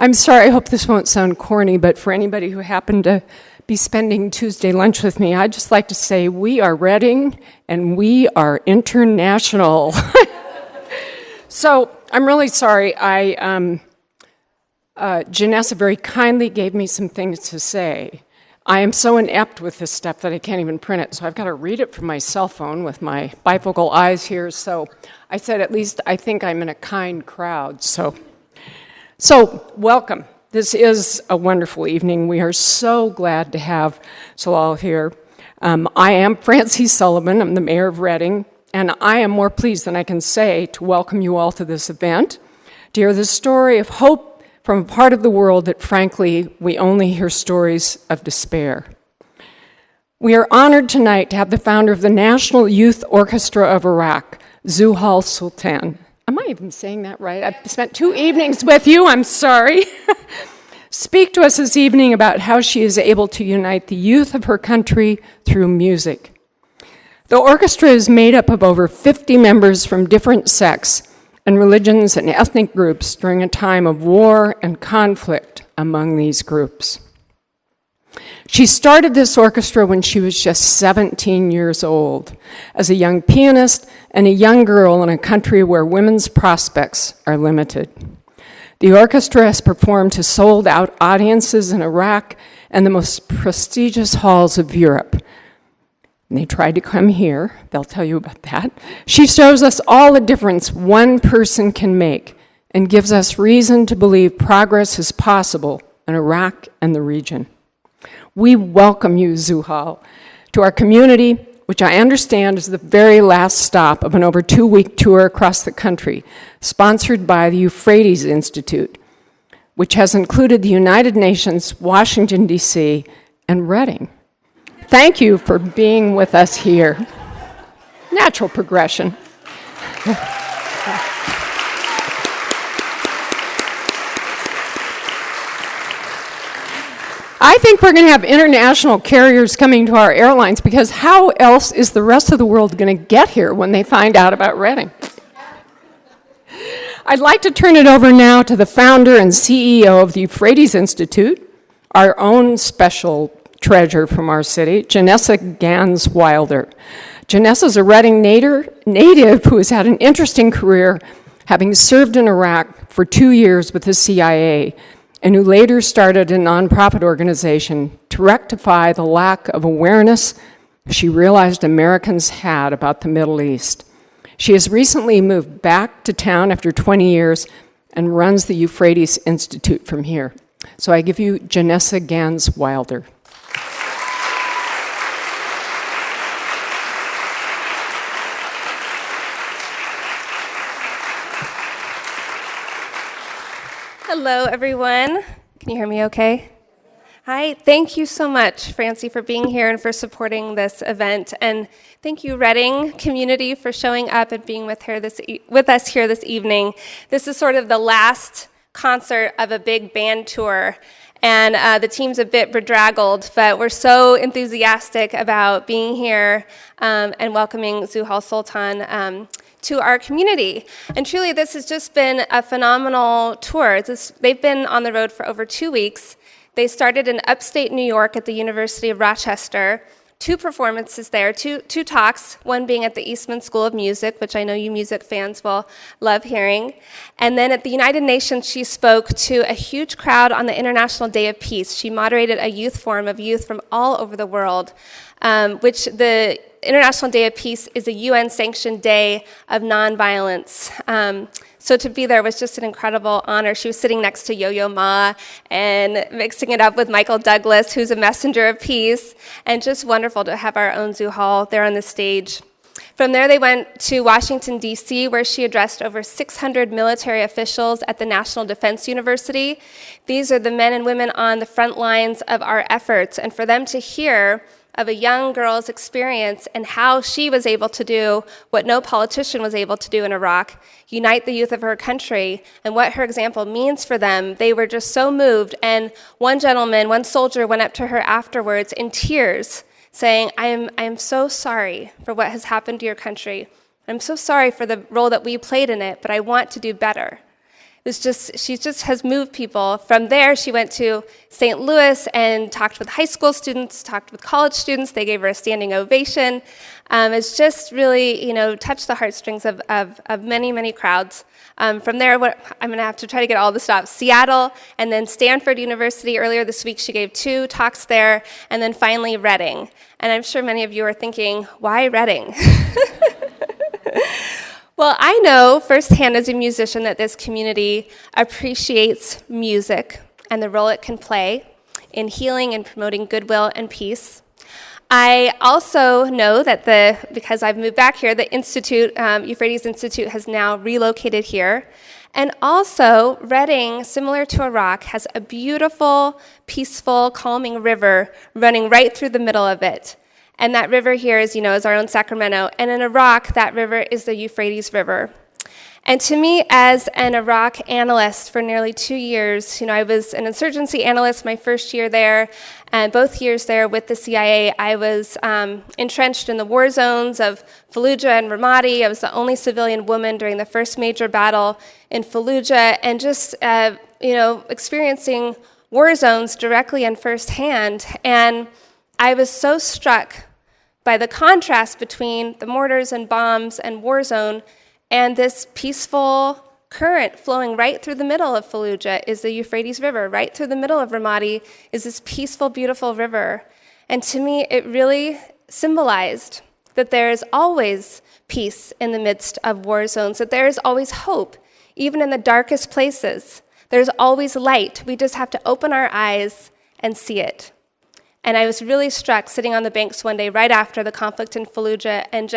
I'm sorry, I hope this won't sound corny, but for anybody who happened to be spending Tuesday lunch with me, I'd just like to say we are Reading and we are international. So I'm really sorry. Janessa very kindly gave me some things to say. I am so inept with this stuff that I can't even print it, so I've got to read it from my cell phone with my bifocal eyes here. So I said, at least I think I'm in a kind crowd. So welcome. This is a wonderful evening. We are so glad to have Zuhal here. I am Francie Sullivan. I'm the mayor of Reading, and I am more pleased than I can say to welcome you all to this event, to hear the story of hope from a part of the world that, frankly, we only hear stories of despair. We are honored tonight to have the founder of the National Youth Orchestra of Iraq, Zuhal Sultan. Am I even saying that right? I've spent 2 evenings with you, I'm sorry. Speak to us this evening about how she is able to unite the youth of her country through music. The orchestra is made up of over 50 members from different sects and religions and ethnic groups during a time of war and conflict among these groups. She started this orchestra when she was just 17 years old, as a young pianist and a young girl in a country where women's prospects are limited. The orchestra has performed to sold-out audiences in Iraq and the most prestigious halls of Europe. And they tried to come here. They'll tell you about that. She shows us all the difference one person can make and gives us reason to believe progress is possible in Iraq and the region. We welcome you, Zuhal, to our community, which I understand is the very last stop of an over 2-week tour across the country, sponsored by the Euphrates Institute, which has included the United Nations, Washington, D.C., and Reading. Thank you for being with us here. Natural progression. I think we're going to have international carriers coming to our airlines, because how else is the rest of the world going to get here when they find out about Reading? I'd like to turn it over now to the founder and CEO of the Euphrates Institute, our own special treasure from our city, Janessa Gans-Wilder. Janessa is a Reading native who has had an interesting career, having served in Iraq for 2 years with the CIA, and who later started a nonprofit organization to rectify the lack of awareness she realized Americans had about the Middle East. She has recently moved back to town after 20 years and runs the Euphrates Institute from here. So I give you Janessa Gans-Wilder. Hello, everyone. Can you hear me okay? Hi, thank you so much, Francie, for being here and for supporting this event. And thank you, Reading community, for showing up and being with us here this evening. This is sort of the last concert of a big band tour. And the team's a bit bedraggled, but we're so enthusiastic about being here and welcoming Zuhal Sultan to our community. And truly, this has just been a phenomenal tour. They've been on the road for over 2 weeks. They started in upstate New York at the University of Rochester. 2 performances there, two talks, one being at the Eastman School of Music, which I know you music fans will love hearing. And then at the United Nations, she spoke to a huge crowd on the International Day of Peace. She moderated a youth forum of youth from all over the world, which the International Day of Peace is a UN-sanctioned day of nonviolence. So to be there was just an incredible honor. She was sitting next to Yo-Yo Ma and mixing it up with Michael Douglas, who's a messenger of peace, and just wonderful to have our own Zuhal there on the stage. From there, they went to Washington, D.C., where she addressed over 600 military officials at the National Defense University. These are the men and women on the front lines of our efforts, and for them to hear of a young girl's experience and how she was able to do what no politician was able to do in Iraq, unite the youth of her country, and what her example means for them. They were just so moved, and one soldier went up to her afterwards in tears, saying, I am so sorry for what has happened to your country. I'm so sorry for the role that we played in it, but I want to do better. She just has moved people. From there, she went to St. Louis and talked with high school students, talked with college students. They gave her a standing ovation. It's just really, touched the heartstrings of many, many crowds. From there, I'm going to have to try to get all the stops. Seattle, and then Stanford University. Earlier this week, she gave 2 talks there, and then finally Reading. And I'm sure many of you are thinking, why Reading? Well, I know firsthand as a musician that this community appreciates music and the role it can play in healing and promoting goodwill and peace. I also know that because I've moved back here, the Institute, Euphrates Institute, has now relocated here. And also, Reading, similar to a rock, has a beautiful, peaceful, calming river running right through the middle of it. And that river here is our own Sacramento. And in Iraq, that river is the Euphrates River. And to me, as an Iraq analyst for nearly 2 years, I was an insurgency analyst my first year there, and both years there with the CIA, I was entrenched in the war zones of Fallujah and Ramadi. I was the only civilian woman during the first major battle in Fallujah, and just, experiencing war zones directly and firsthand. And I was so struck by the contrast between the mortars and bombs and war zone and this peaceful current flowing right through the middle of Fallujah is the Euphrates River. Right through the middle of Ramadi is this peaceful, beautiful river. And to me, it really symbolized that there is always peace in the midst of war zones, that there is always hope, even in the darkest places. There's always light. We just have to open our eyes and see it. And I was really struck sitting on the banks one day right after the conflict in Fallujah, and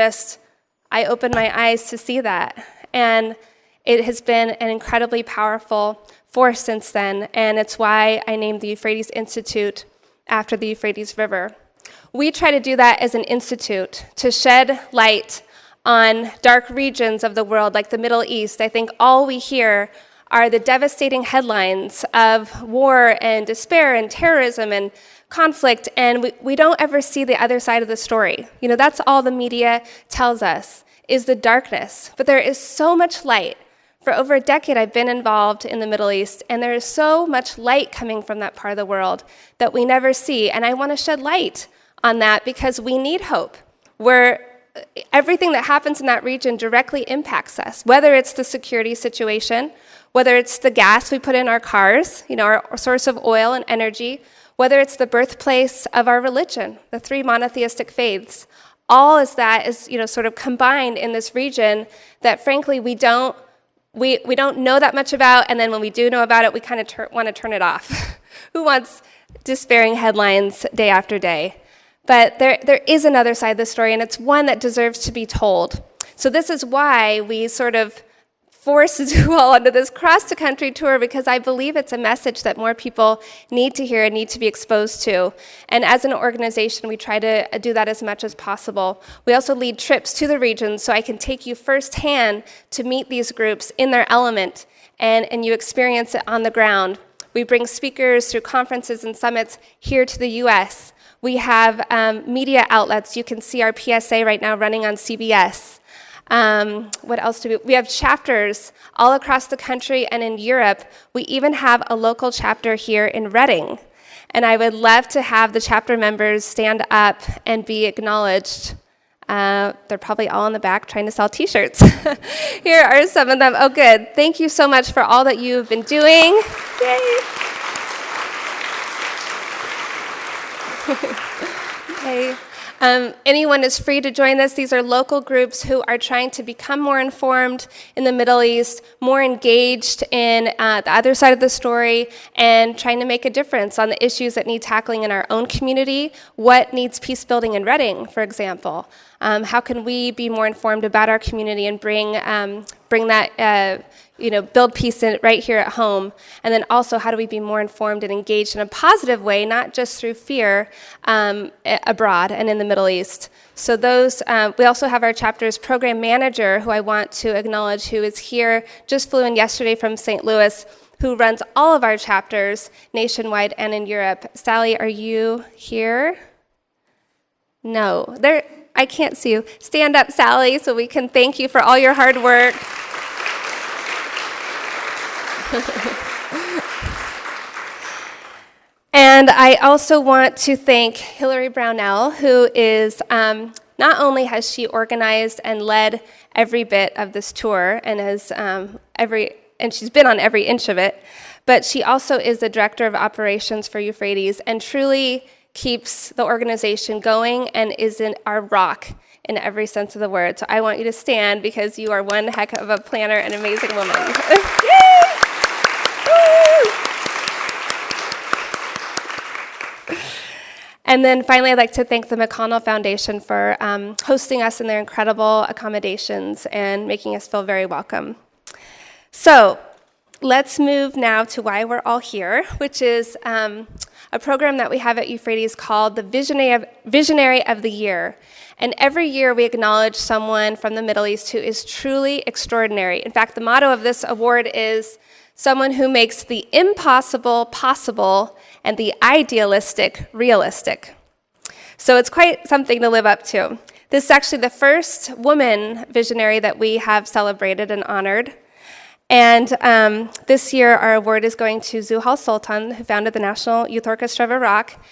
I opened my eyes to see that. And it has been an incredibly powerful force since then, and it's why I named the Euphrates Institute after the Euphrates River. We try to do that as an institute, to shed light on dark regions of the world, like the Middle East. I think all we hear are the devastating headlines of war and despair and terrorism and conflict, and we don't ever see the other side of the story. That's all the media tells us, is the darkness. But there is so much light. For over a decade, I've been involved in the Middle East, and there is so much light coming from that part of the world that we never see. And I want to shed light on that because we need hope, where everything that happens in that region directly impacts us, whether it's the security situation, whether it's the gas we put in our cars, our source of oil and energy, whether it's the birthplace of our religion, the 3 monotheistic faiths. All is that is, sort of combined in this region that, frankly, we don't know that much about, and then when we do know about it, we kind of want to turn it off. Who wants despairing headlines day after day? But there is another side of the story, and it's one that deserves to be told. So this is why we sort of forced Zuhal onto this cross-the-country tour, because I believe it's a message that more people need to hear and need to be exposed to. And as an organization, we try to do that as much as possible. We also lead trips to the region so I can take you firsthand to meet these groups in their element, and you experience it on the ground. We bring speakers through conferences and summits here to the U.S. We have media outlets. You can see our PSA right now running on CBS. What else do we have? Chapters all across the country and in Europe. We even have a local chapter here in Reading. And I would love to have the chapter members stand up and be acknowledged. They're probably all in the back trying to sell t-shirts. Here are some of them. Oh, good. Thank you so much for all that you've been doing. Yay. Okay. Anyone is free to join this. These are local groups who are trying to become more informed in the Middle East, more engaged in the other side of the story, and trying to make a difference on the issues that need tackling in our own community. What needs peace building in Reading, for example? How can we be more informed about our community and bring that, build peace right here at home? And then also, how do we be more informed and engaged in a positive way, not just through fear abroad and in the Middle East? So those, we also have our chapter's program manager, who I want to acknowledge, who is here, just flew in yesterday from St. Louis, who runs all of our chapters nationwide and in Europe. Sally, are you here? No, I can't see you. Stand up, Sally, so we can thank you for all your hard work. And I also want to thank Hillary Brownell, who is, not only has she organized and led every bit of this tour and has and she's been on every inch of it, but she also is the director of operations for Euphrates and truly keeps the organization going and is our rock in every sense of the word. So I want you to stand because you are one heck of a planner and amazing woman. And then finally, I'd like to thank the McConnell Foundation for hosting us in their incredible accommodations and making us feel very welcome. So let's move now to why we're all here, which is a program that we have at Euphrates called the Visionary of the Year. And every year we acknowledge someone from the Middle East who is truly extraordinary. In fact, the motto of this award is someone who makes the impossible possible and the idealistic realistic. So it's quite something to live up to. This is actually the first woman visionary that we have celebrated and honored. And this year, our award is going to Zuhal Sultan, who founded the National Youth Orchestra of Iraq.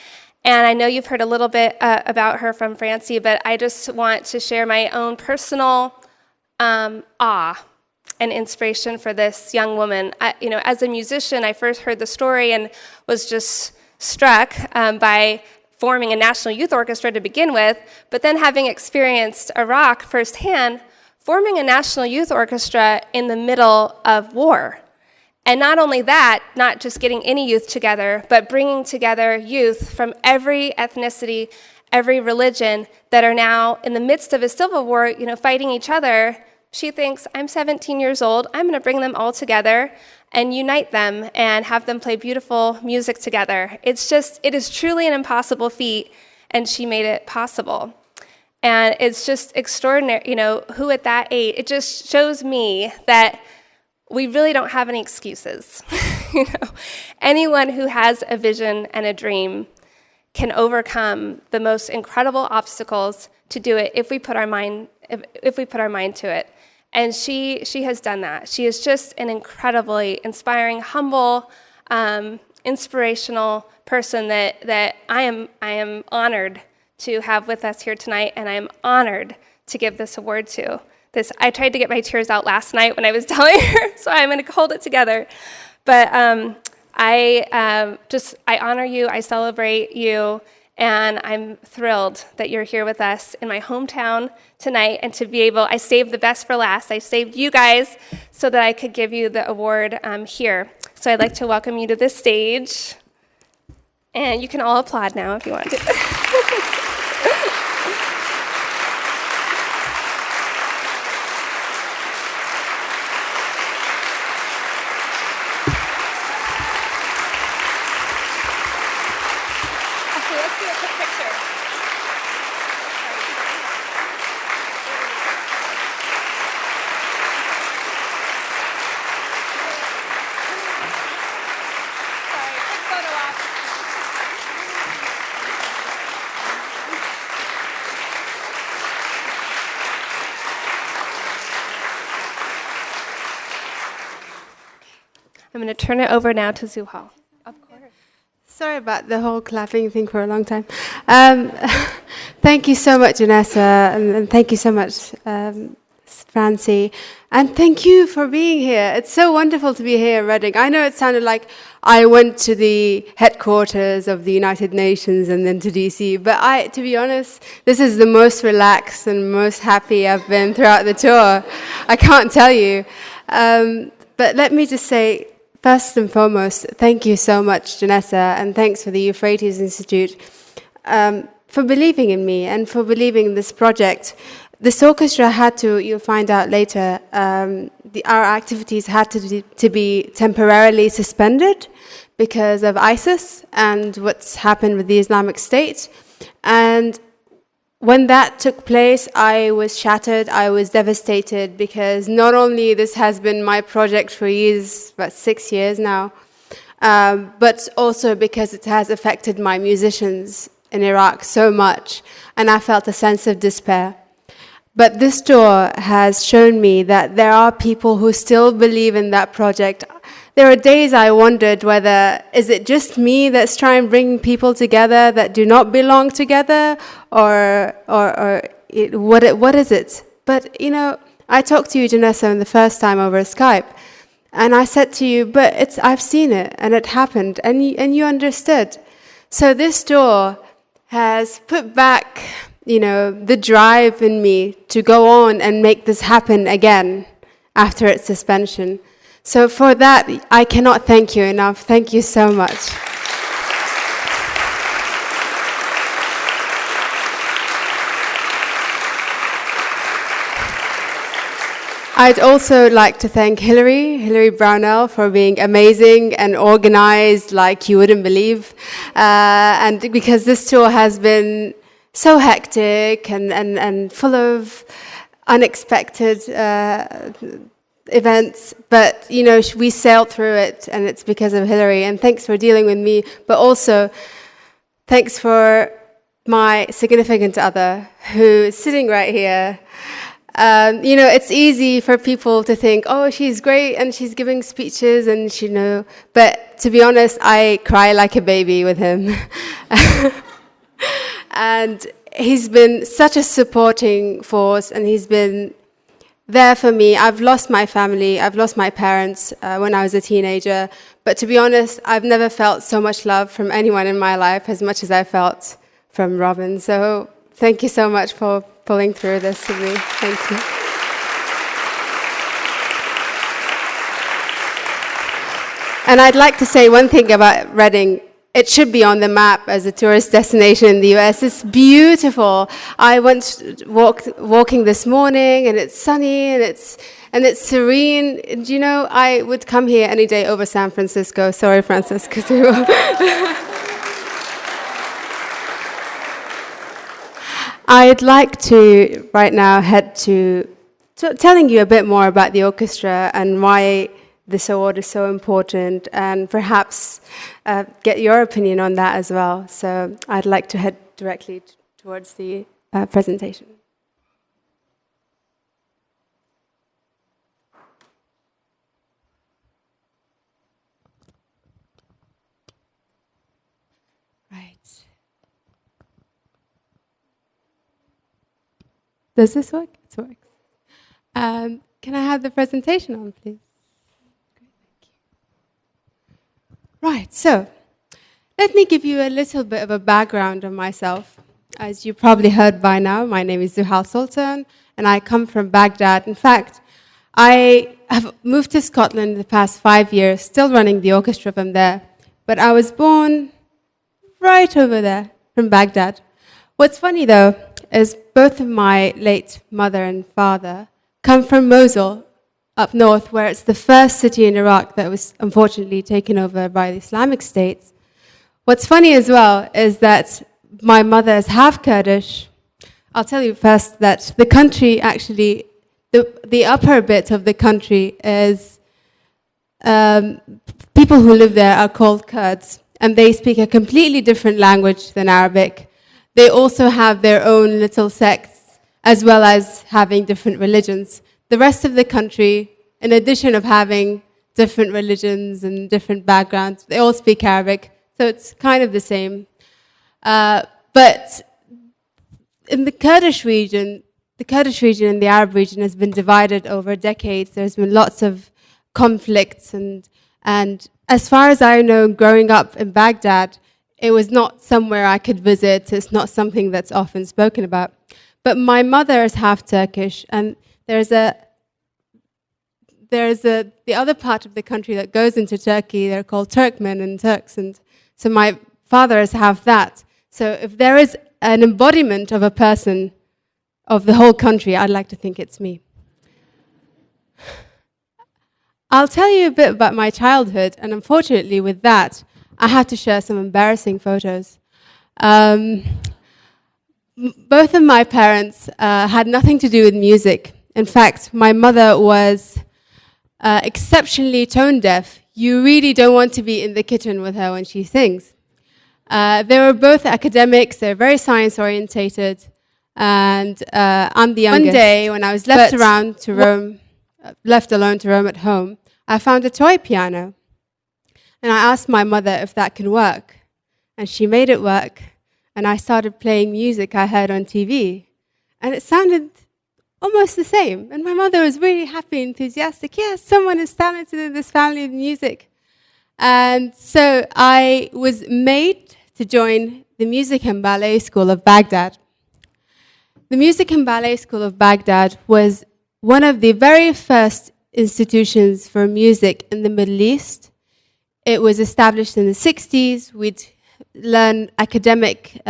And I know you've heard a little bit about her from Francie, but I just want to share my own personal awe and inspiration for this young woman. As a musician, I first heard the story and was just struck by forming a national youth orchestra to begin with, but then having experienced Iraq firsthand, forming a national youth orchestra in the middle of war. And not only that, not just getting any youth together, but bringing together youth from every ethnicity, every religion that are now in the midst of a civil war, fighting each other. She thinks, I'm 17 years old, I'm going to bring them all together and unite them and have them play beautiful music together. It is truly an impossible feat, and she made it possible. And it's just extraordinary, who at that age, it just shows me that we really don't have any excuses. Anyone who has a vision and a dream can overcome the most incredible obstacles to do it if we put our mind to it. And she has done that. She is just an incredibly inspiring, humble, inspirational person that I am honored to have with us here tonight, and I am honored to give this award to. I tried to get my tears out last night when I was telling her, so I'm going to hold it together. But I honor you, I celebrate you, and I'm thrilled that you're here with us in my hometown tonight, and to be able, I saved the best for last. I saved you guys so that I could give you the award here. So I'd like to welcome you to this stage, and you can all applaud now if you want to. I'm going to turn it over now to Zuhal. Of course. Sorry about the whole clapping thing for a long time. Thank you so much, Janessa, and thank you so much, Francie. And thank you for being here. It's so wonderful to be here in Reading. I know it sounded like I went to the headquarters of the United Nations and then to DC, but to be honest, this is the most relaxed and most happy I've been throughout the tour. I can't tell you. But let me just say, first and foremost, thank you so much, Janessa, and thanks for the Euphrates Institute for believing in me and for believing in this project. This orchestra had to, you'll find out later, our activities had to be temporarily suspended because of ISIS and what's happened with the Islamic State. And when that took place, I was shattered, I was devastated, because not only this has been my project for years, about 6 years now, but also because it has affected my musicians in Iraq so much, and I felt a sense of despair. But this tour has shown me that there are people who still believe in that project. there are days I wondered whether, is it just me that's trying to bring people together that do not belong together, what is it? But, I talked to you, Janessa, the first time over Skype, and I said to you, but I've seen it, and it happened, and you understood. So this door has put back, the drive in me to go on and make this happen again after its suspension. So for that, I cannot thank you enough. Thank you so much. I'd also like to thank Hilary Brownell, for being amazing and organized like you wouldn't believe. And because this tour has been so hectic and full of unexpected events, but we sailed through it, and it's because of Hilary. And thanks for dealing with me, but also thanks for my significant other, who is sitting right here. It's easy for people to think, oh, she's great and she's giving speeches and but to be honest, I cry like a baby with him. And he's been such a supporting force, and he's been there for me. I've lost my family, I've lost my parents when I was a teenager, but to be honest, I've never felt so much love from anyone in my life as much as I felt from Robin. So thank you so much for pulling through this with me. Thank you. And I'd like to say one thing about Reading. It should be on the map as a tourist destination in the US. It's beautiful. I went walking this morning, and it's sunny, and it's serene. And I would come here any day over San Francisco. Sorry, Francisco. I'd like to right now head to telling you a bit more about the orchestra and why this award is so important, and perhaps get your opinion on that as well. So I'd like to head directly towards the presentation. Right. Does this work? It works. Can I have the presentation on, please? Right, so let me give you a little bit of a background on myself. As you probably heard by now, my name is Zuhal Sultan, and I come from Baghdad. In fact, I have moved to Scotland the past 5 years, still running the orchestra from there. But I was born right over there from Baghdad. What's funny, though, is both of my late mother and father come from Mosul, up north, where it's the first city in Iraq that was unfortunately taken over by the Islamic State. What's funny as well is that my mother is half Kurdish. I'll tell you first that the country actually, the upper bit of the country is, people who live there are called Kurds, and they speak a completely different language than Arabic. They also have their own little sects, as well as having different religions. The rest of the country, in addition of having different religions and different backgrounds, they all speak Arabic, so it's kind of the same. But in the Kurdish region and the Arab region has been divided over decades. There's been lots of conflicts, and as far as I know, growing up in Baghdad, it was not somewhere I could visit. It's not something that's often spoken about. But my mother is half Turkish, and there's the other part of the country that goes into Turkey. They're called Turkmen and Turks, and so my father is half that. So if there is an embodiment of a person of the whole country, I'd like to think it's me. I'll tell you a bit about my childhood, and unfortunately with that, I had to share some embarrassing photos. Both of my parents had nothing to do with music. In fact, my mother was exceptionally tone deaf. You really don't want to be in the kitchen with her when she sings. They were both academics. They're very science orientated, and I'm the youngest. One day, when I was left alone to roam at home, I found a toy piano. And I asked my mother if that can work. And she made it work. And I started playing music I heard on TV. And it sounded almost the same. And my mother was really happy, enthusiastic. Yes, someone is talented in this family of music. And so I was made to join the Music and Ballet School of Baghdad. The Music and Ballet School of Baghdad was one of the very first institutions for music in the Middle East. It was established in the 60s. We'd learn academic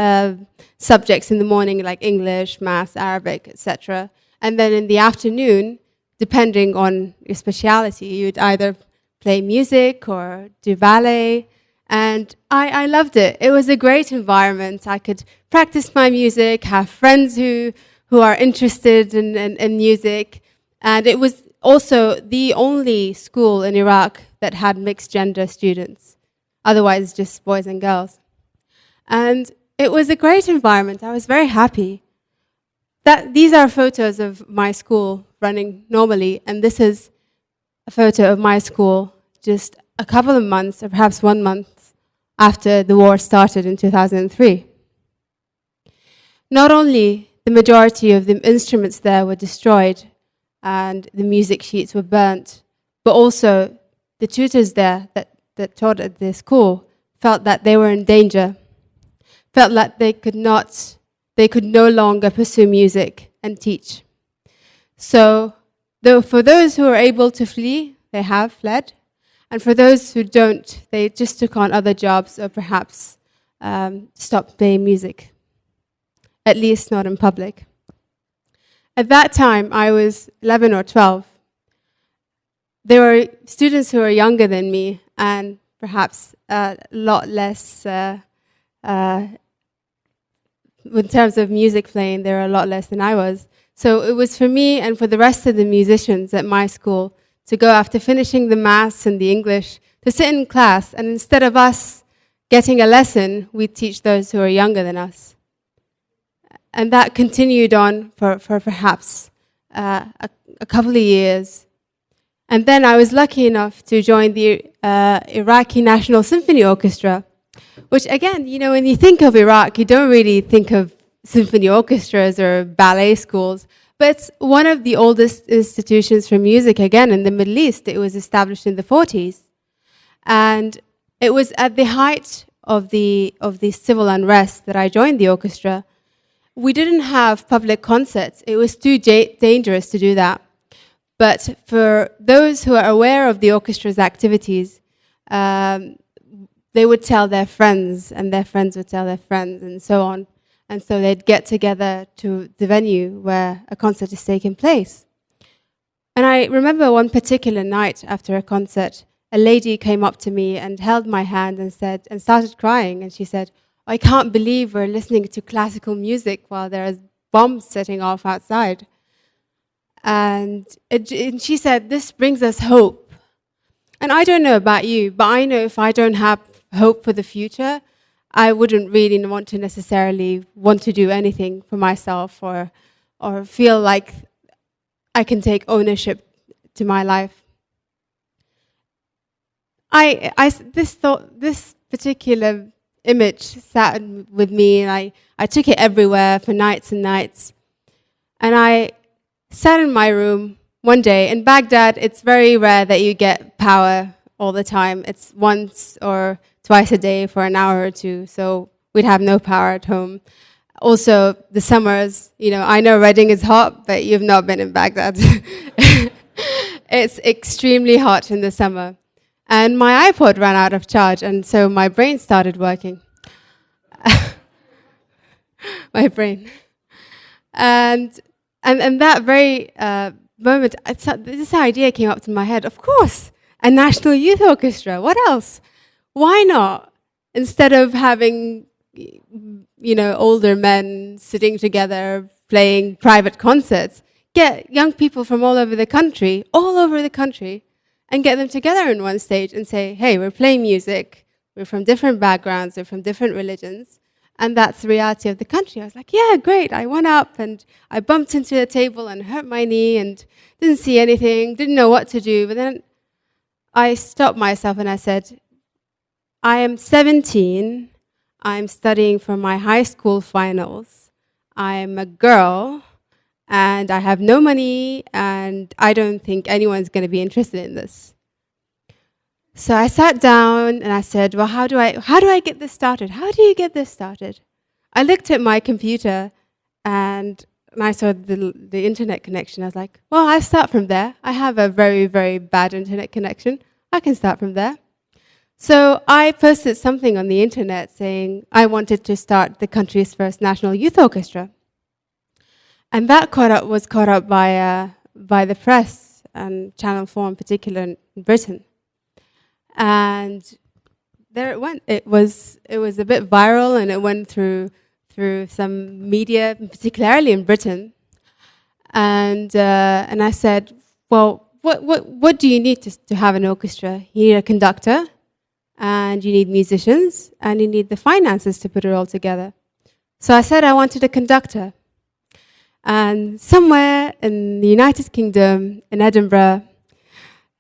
subjects in the morning, like English, maths, Arabic, etc. And then in the afternoon, depending on your speciality, you'd either play music or do ballet. And I loved it. It was a great environment. I could practice my music, have friends who are interested in music. And it was also the only school in Iraq that had mixed gender students, otherwise just boys and girls. And it was a great environment. I was very happy. These are photos of my school running normally, and this is a photo of my school just a couple of months, or perhaps 1 month, after the war started in 2003. Not only the majority of the instruments there were destroyed and the music sheets were burnt, but also the tutors there that taught at the school felt that they were in danger, felt that they could no longer pursue music and teach. So, for those who are able to flee, they have fled, and for those who don't, they just took on other jobs or perhaps stopped playing music, at least not in public. At that time, I was 11 or 12. There were students who were younger than me and perhaps a lot less, in terms of music playing, they were a lot less than I was. So it was for me and for the rest of the musicians at my school to go after finishing the maths and the English, to sit in class, and instead of us getting a lesson, we'd teach those who are younger than us. And that continued on for perhaps a couple of years. And then I was lucky enough to join the Iraqi National Symphony Orchestra, which again, you know, when you think of Iraq, you don't really think of symphony orchestras or ballet schools, but it's one of the oldest institutions for music, again, in the Middle East. It was established in the 40s. And it was at the height of the civil unrest that I joined the orchestra. We didn't have public concerts. It was too dangerous to do that. But for those who are aware of the orchestra's activities, they would tell their friends, and their friends would tell their friends, and so on. And so they'd get together to the venue where a concert is taking place. And I remember one particular night after a concert, a lady came up to me and held my hand and started crying. And she said, "I can't believe we're listening to classical music while there's bombs setting off outside." And she said, "This brings us hope." And I don't know about you, but I know if I don't have hope for the future, I wouldn't really want to necessarily want to do anything for myself or feel like I can take ownership to my life. This particular image sat with me, and I took it everywhere for nights and nights. And I sat in my room one day. In Baghdad, it's very rare that you get power all the time. It's once or twice a day for an hour or two, so we'd have no power at home. Also, the summers, you know, I know Reading is hot, but you've not been in Baghdad. It's extremely hot in the summer. And my iPod ran out of charge, and so my brain started working. My brain. And that very moment, this idea came up to my head. Of course, a national youth orchestra. What else? Why not? Instead of having, you know, older men sitting together playing private concerts, get young people from all over the country, and get them together in one stage and say, "Hey, we're playing music. We're from different backgrounds. We're from different religions." And that's the reality of the country. I was like, yeah, great. I went up and I bumped into a table and hurt my knee and didn't see anything, didn't know what to do. But then I stopped myself and I said, I am 17. I'm studying for my high school finals. I'm a girl, and I have no money, and I don't think anyone's going to be interested in this. So I sat down and I said, well, how do I get this started? How do you get this started? I looked at my computer and I saw the internet connection. I was like, well, I'll start from there. I have a very, very bad internet connection. I can start from there. So I posted something on the internet saying I wanted to start the country's first national youth orchestra. And that was caught up by the press, and Channel 4 in particular in Britain. And there it went. It was a bit viral, and it went through some media, particularly in Britain. And I said, well, what do you need to have an orchestra? You need a conductor, and you need musicians, and you need the finances to put it all together. So I said I wanted a conductor. And somewhere in the United Kingdom, in Edinburgh,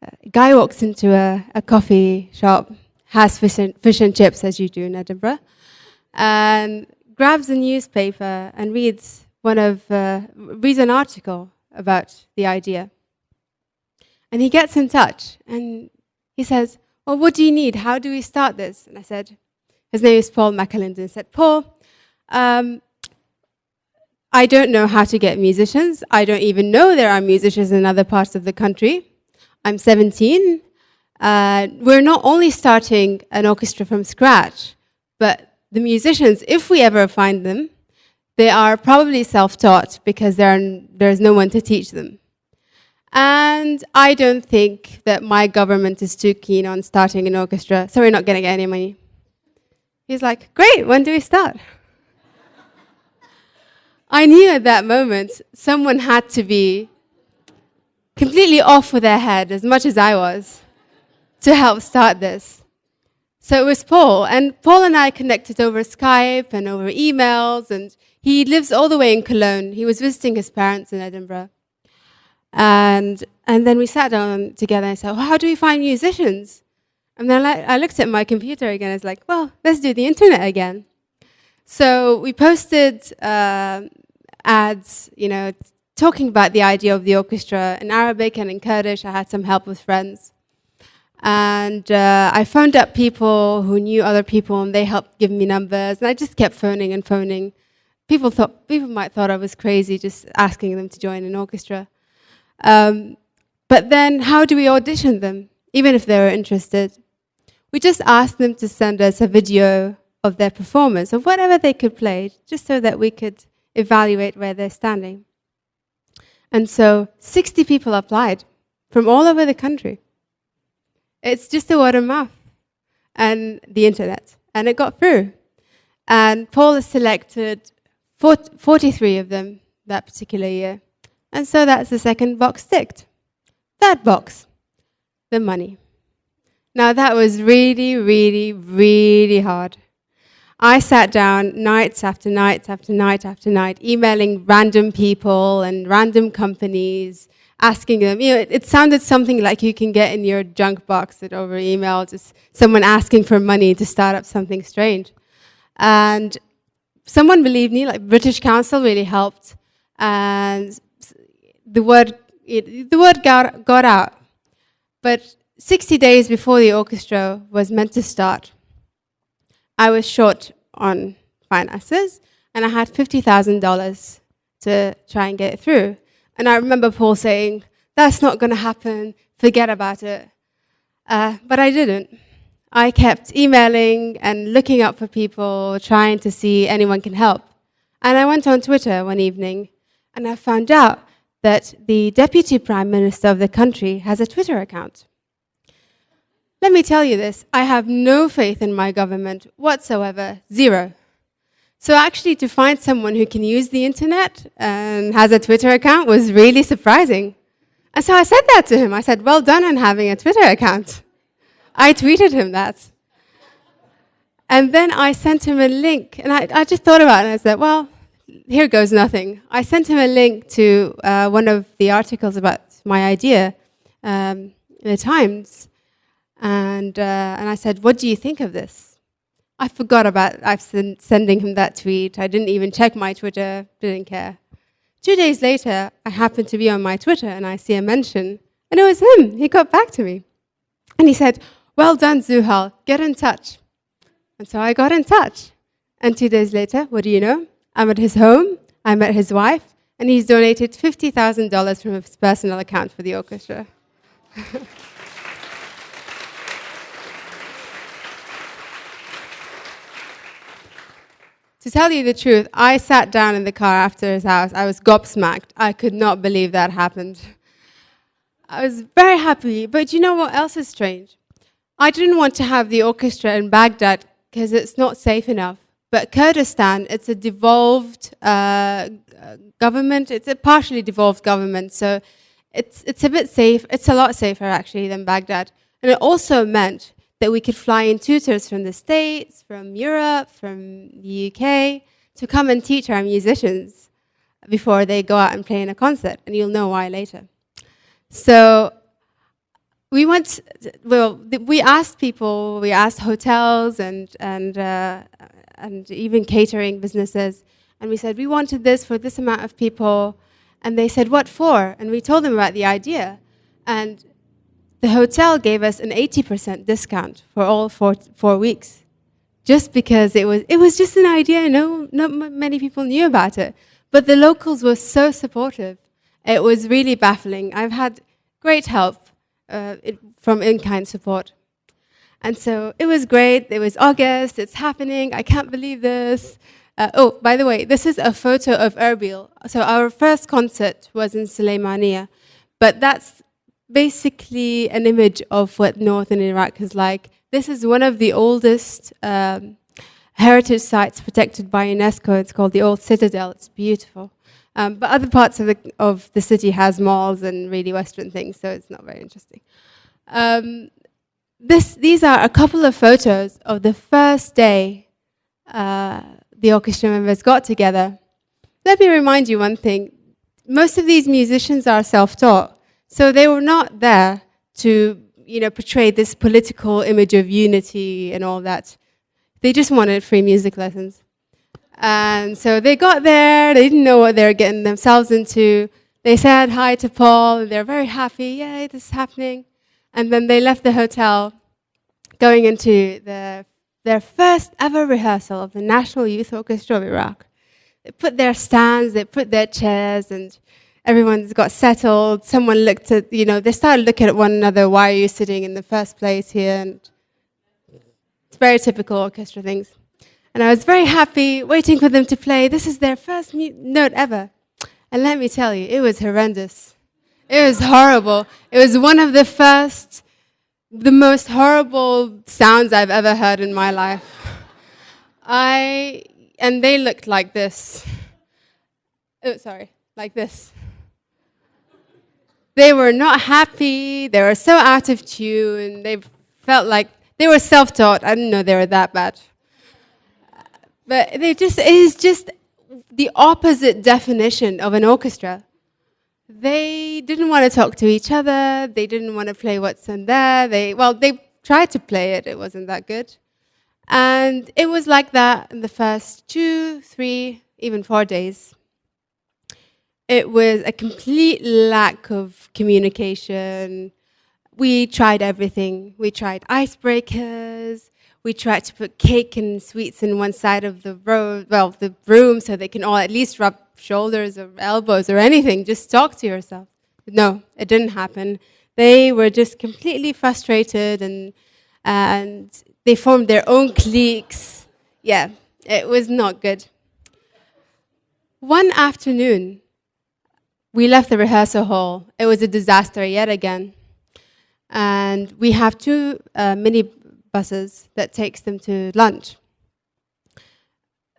a guy walks into a coffee shop, has fish and chips, as you do in Edinburgh, and grabs a newspaper and reads an article about the idea. And he gets in touch, and he says, well, what do you need? How do we start this? And I said, his name is Paul McAlinden. I said, Paul, I don't know how to get musicians. I don't even know there are musicians in other parts of the country. I'm 17. We're not only starting an orchestra from scratch, but the musicians, if we ever find them, they are probably self-taught because there's no one to teach them. And I don't think that my government is too keen on starting an orchestra, so we're not going to get any money. He's like, great, when do we start? I knew at that moment someone had to be completely off with their head, as much as I was, to help start this. So it was Paul, and Paul and I connected over Skype and over emails, and he lives all the way in Cologne. He was visiting his parents in Edinburgh. And then we sat down together and said, well, how do we find musicians? And then I looked at my computer again, I was like, well, let's do the internet again. So we posted ads, talking about the idea of the orchestra in Arabic and in Kurdish. I had some help with friends. And I phoned up people who knew other people, and they helped give me numbers. And I just kept phoning and phoning. People might thought I was crazy just asking them to join an orchestra. But then how do we audition them, even if they were interested? We just asked them to send us a video of their performance, of whatever they could play, just so that we could evaluate where they're standing. And so 60 people applied from all over the country. It's just a word of mouth and the internet, and it got through. And Paul has selected 43 of them that particular year. And so that's the second box ticked. Third box, the money. Now that was really, really, really hard. I sat down nights after nights after night after night, emailing random people and random companies, asking them, it sounded something like you can get in your junk box over email, just someone asking for money to start up something strange. And someone believed me, like British Council really helped, and the word got out. But 60 days before the orchestra was meant to start, I was short on finances, and I had $50,000 to try and get it through. And I remember Paul saying, that's not going to happen, forget about it. But I didn't. I kept emailing and looking up for people, trying to see anyone can help. And I went on Twitter one evening, and I found out that the Deputy Prime Minister of the country has a Twitter account. Let me tell you this, I have no faith in my government whatsoever, zero. So actually to find someone who can use the internet and has a Twitter account was really surprising. And so I said that to him. I said, well done on having a Twitter account. I tweeted him that. And then I sent him a link, and I just thought about it, and I said, well, here goes nothing. I sent him a link to one of the articles about my idea in the Times. And I said, what do you think of this? I forgot about sending him that tweet. I didn't even check my Twitter, didn't care. 2 days later, I happened to be on my Twitter and I see a mention, and it was him. He got back to me. And he said, well done, Zuhal, get in touch. And so I got in touch. And 2 days later, what do you know? I'm at his home, I met his wife, and he's donated $50,000 from his personal account for the orchestra. To tell you the truth, I sat down in the car after his house. I was gobsmacked. I could not believe that happened. I was very happy, but you know what else is strange? I didn't want to have the orchestra in Baghdad because it's not safe enough. But Kurdistan, it's a devolved government. It's a partially devolved government, so it's a bit safe. It's a lot safer, actually, than Baghdad. And it also meant that we could fly in tutors from the States, from Europe, from the UK, to come and teach our musicians before they go out and play in a concert, and you'll know why later. So we asked people, we asked hotels and even catering businesses, and we said, we wanted this for this amount of people, and they said, what for? And we told them about the idea, and the hotel gave us an 80% discount for all 4 weeks, just because it was just an idea. Not many people knew about it, but the locals were so supportive. It was really baffling. I've had great help from in-kind support, and so it was great. It was August. It's happening. I can't believe this. Oh, by the way, this is a photo of Erbil. So our first concert was in Suleymaniya, but that's basically an image of what northern Iraq is like. This is one of the oldest heritage sites protected by UNESCO. It's called the Old Citadel. It's beautiful. But other parts of the city has malls and really Western things, so it's not very interesting. These are a couple of photos of the first day the orchestra members got together. Let me remind you one thing. Most of these musicians are self-taught. So they were not there to, portray this political image of unity and all that. They just wanted free music lessons. And so they got there, they didn't know what they were getting themselves into. They said hi to Paul, and they're very happy, yay, this is happening. And then they left the hotel, going into their first ever rehearsal of the National Youth Orchestra of Iraq. They put their stands, they put their chairs, and everyone's got settled. Someone looked at, they started looking at one another. Why are you sitting in the first place here? And it's very typical orchestra things. And I was very happy, waiting for them to play. This is their first note ever. And let me tell you, it was horrendous. It was horrible. It was one of the most horrible sounds I've ever heard in my life. And they looked like this. Oh, sorry, like this. They were not happy. They were so out of tune. They felt like they were self-taught. I didn't know they were that bad. But it is just the opposite definition of an orchestra. They didn't want to talk to each other. They didn't want to play what's in there. They tried to play it. It wasn't that good. And it was like that in the first 2, 3, even 4 days. It was a complete lack of communication. We tried everything. We tried icebreakers. We tried to put cake and sweets in one side of the room so they can all at least rub shoulders or elbows or anything. Just talk to yourself. No, it didn't happen. They were just completely frustrated and they formed their own cliques. Yeah, it was not good. One afternoon, we left the rehearsal hall. It was a disaster yet again. And we have 2 mini buses that takes them to lunch.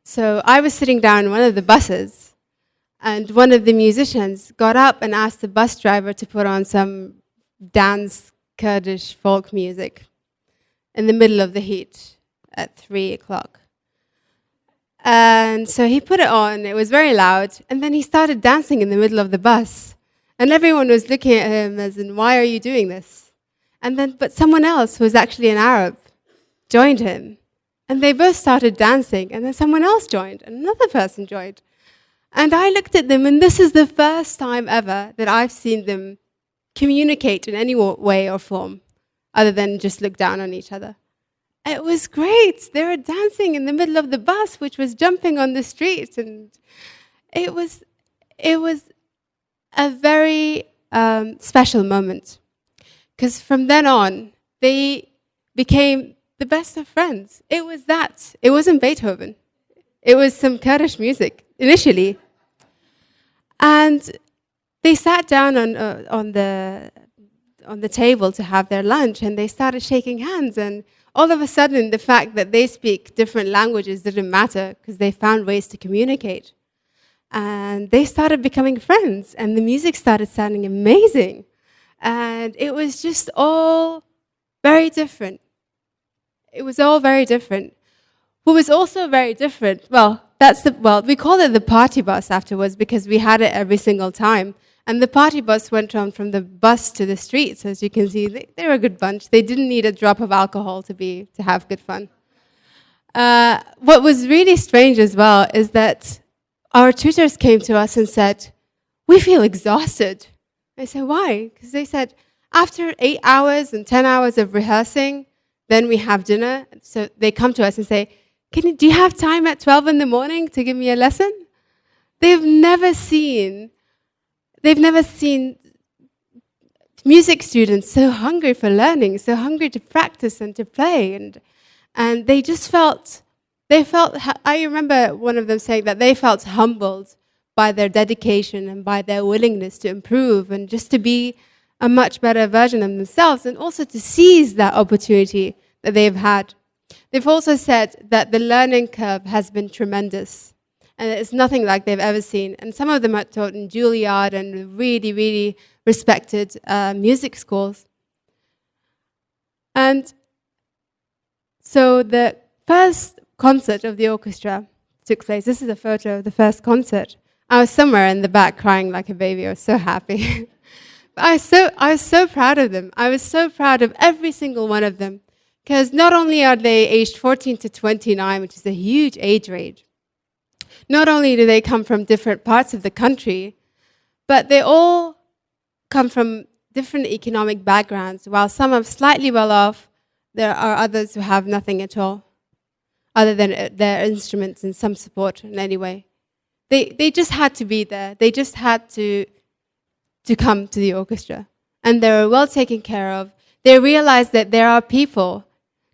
So I was sitting down in one of the buses, and one of the musicians got up and asked the bus driver to put on some dance Kurdish folk music in the middle of the heat at 3 o'clock. And so he put it on. It was very loud. And then he started dancing in the middle of the bus. And everyone was looking at him as in, why are you doing this? But someone else who was actually an Arab joined him. And they both started dancing, and then someone else joined, and another person joined. And I looked at them, and this is the first time ever that I've seen them communicate in any way or form, other than just look down on each other. It was great. They were dancing in the middle of the bus, which was jumping on the street, and it was a very special moment. Because from then on, they became the best of friends. It was that. It wasn't Beethoven. It was some Kurdish music, initially. And they sat down on the table to have their lunch, and they started shaking hands. And all of a sudden, the fact that they speak different languages didn't matter, because they found ways to communicate. And they started becoming friends, and the music started sounding amazing. And it was just all very different. It was all very different. What was also very different, we called it the party bus afterwards, because we had it every single time. And the party bus went on from the bus to the streets. As you can see, they were a good bunch. They didn't need a drop of alcohol to have good fun. What was really strange as well is that our tutors came to us and said, "We feel exhausted." I said, "Why?" Because they said, after 8 hours and 10 hours of rehearsing, then we have dinner. So they come to us and say, do you have time at 12 in the morning to give me a lesson? They've never seen music students so hungry for learning, so hungry to practice and to play. And they just I remember one of them saying that they felt humbled by their dedication and by their willingness to improve and just to be a much better version of themselves, and also to seize that opportunity that they've had. They've also said that the learning curve has been tremendous, and it's nothing like they've ever seen. And some of them are taught in Juilliard and really, really respected music schools. And so the first concert of the orchestra took place. This is a photo of the first concert. I was somewhere in the back crying like a baby. I was so happy. I was so proud of them. I was so proud of every single one of them, because not only are they aged 14 to 29, which is a huge age range, not only do they come from different parts of the country, but they all come from different economic backgrounds. While some are slightly well off, there are others who have nothing at all, other than their instruments and some support in any way. They just had to be there. They just had to come to the orchestra. And they were well taken care of. They realized that there are people,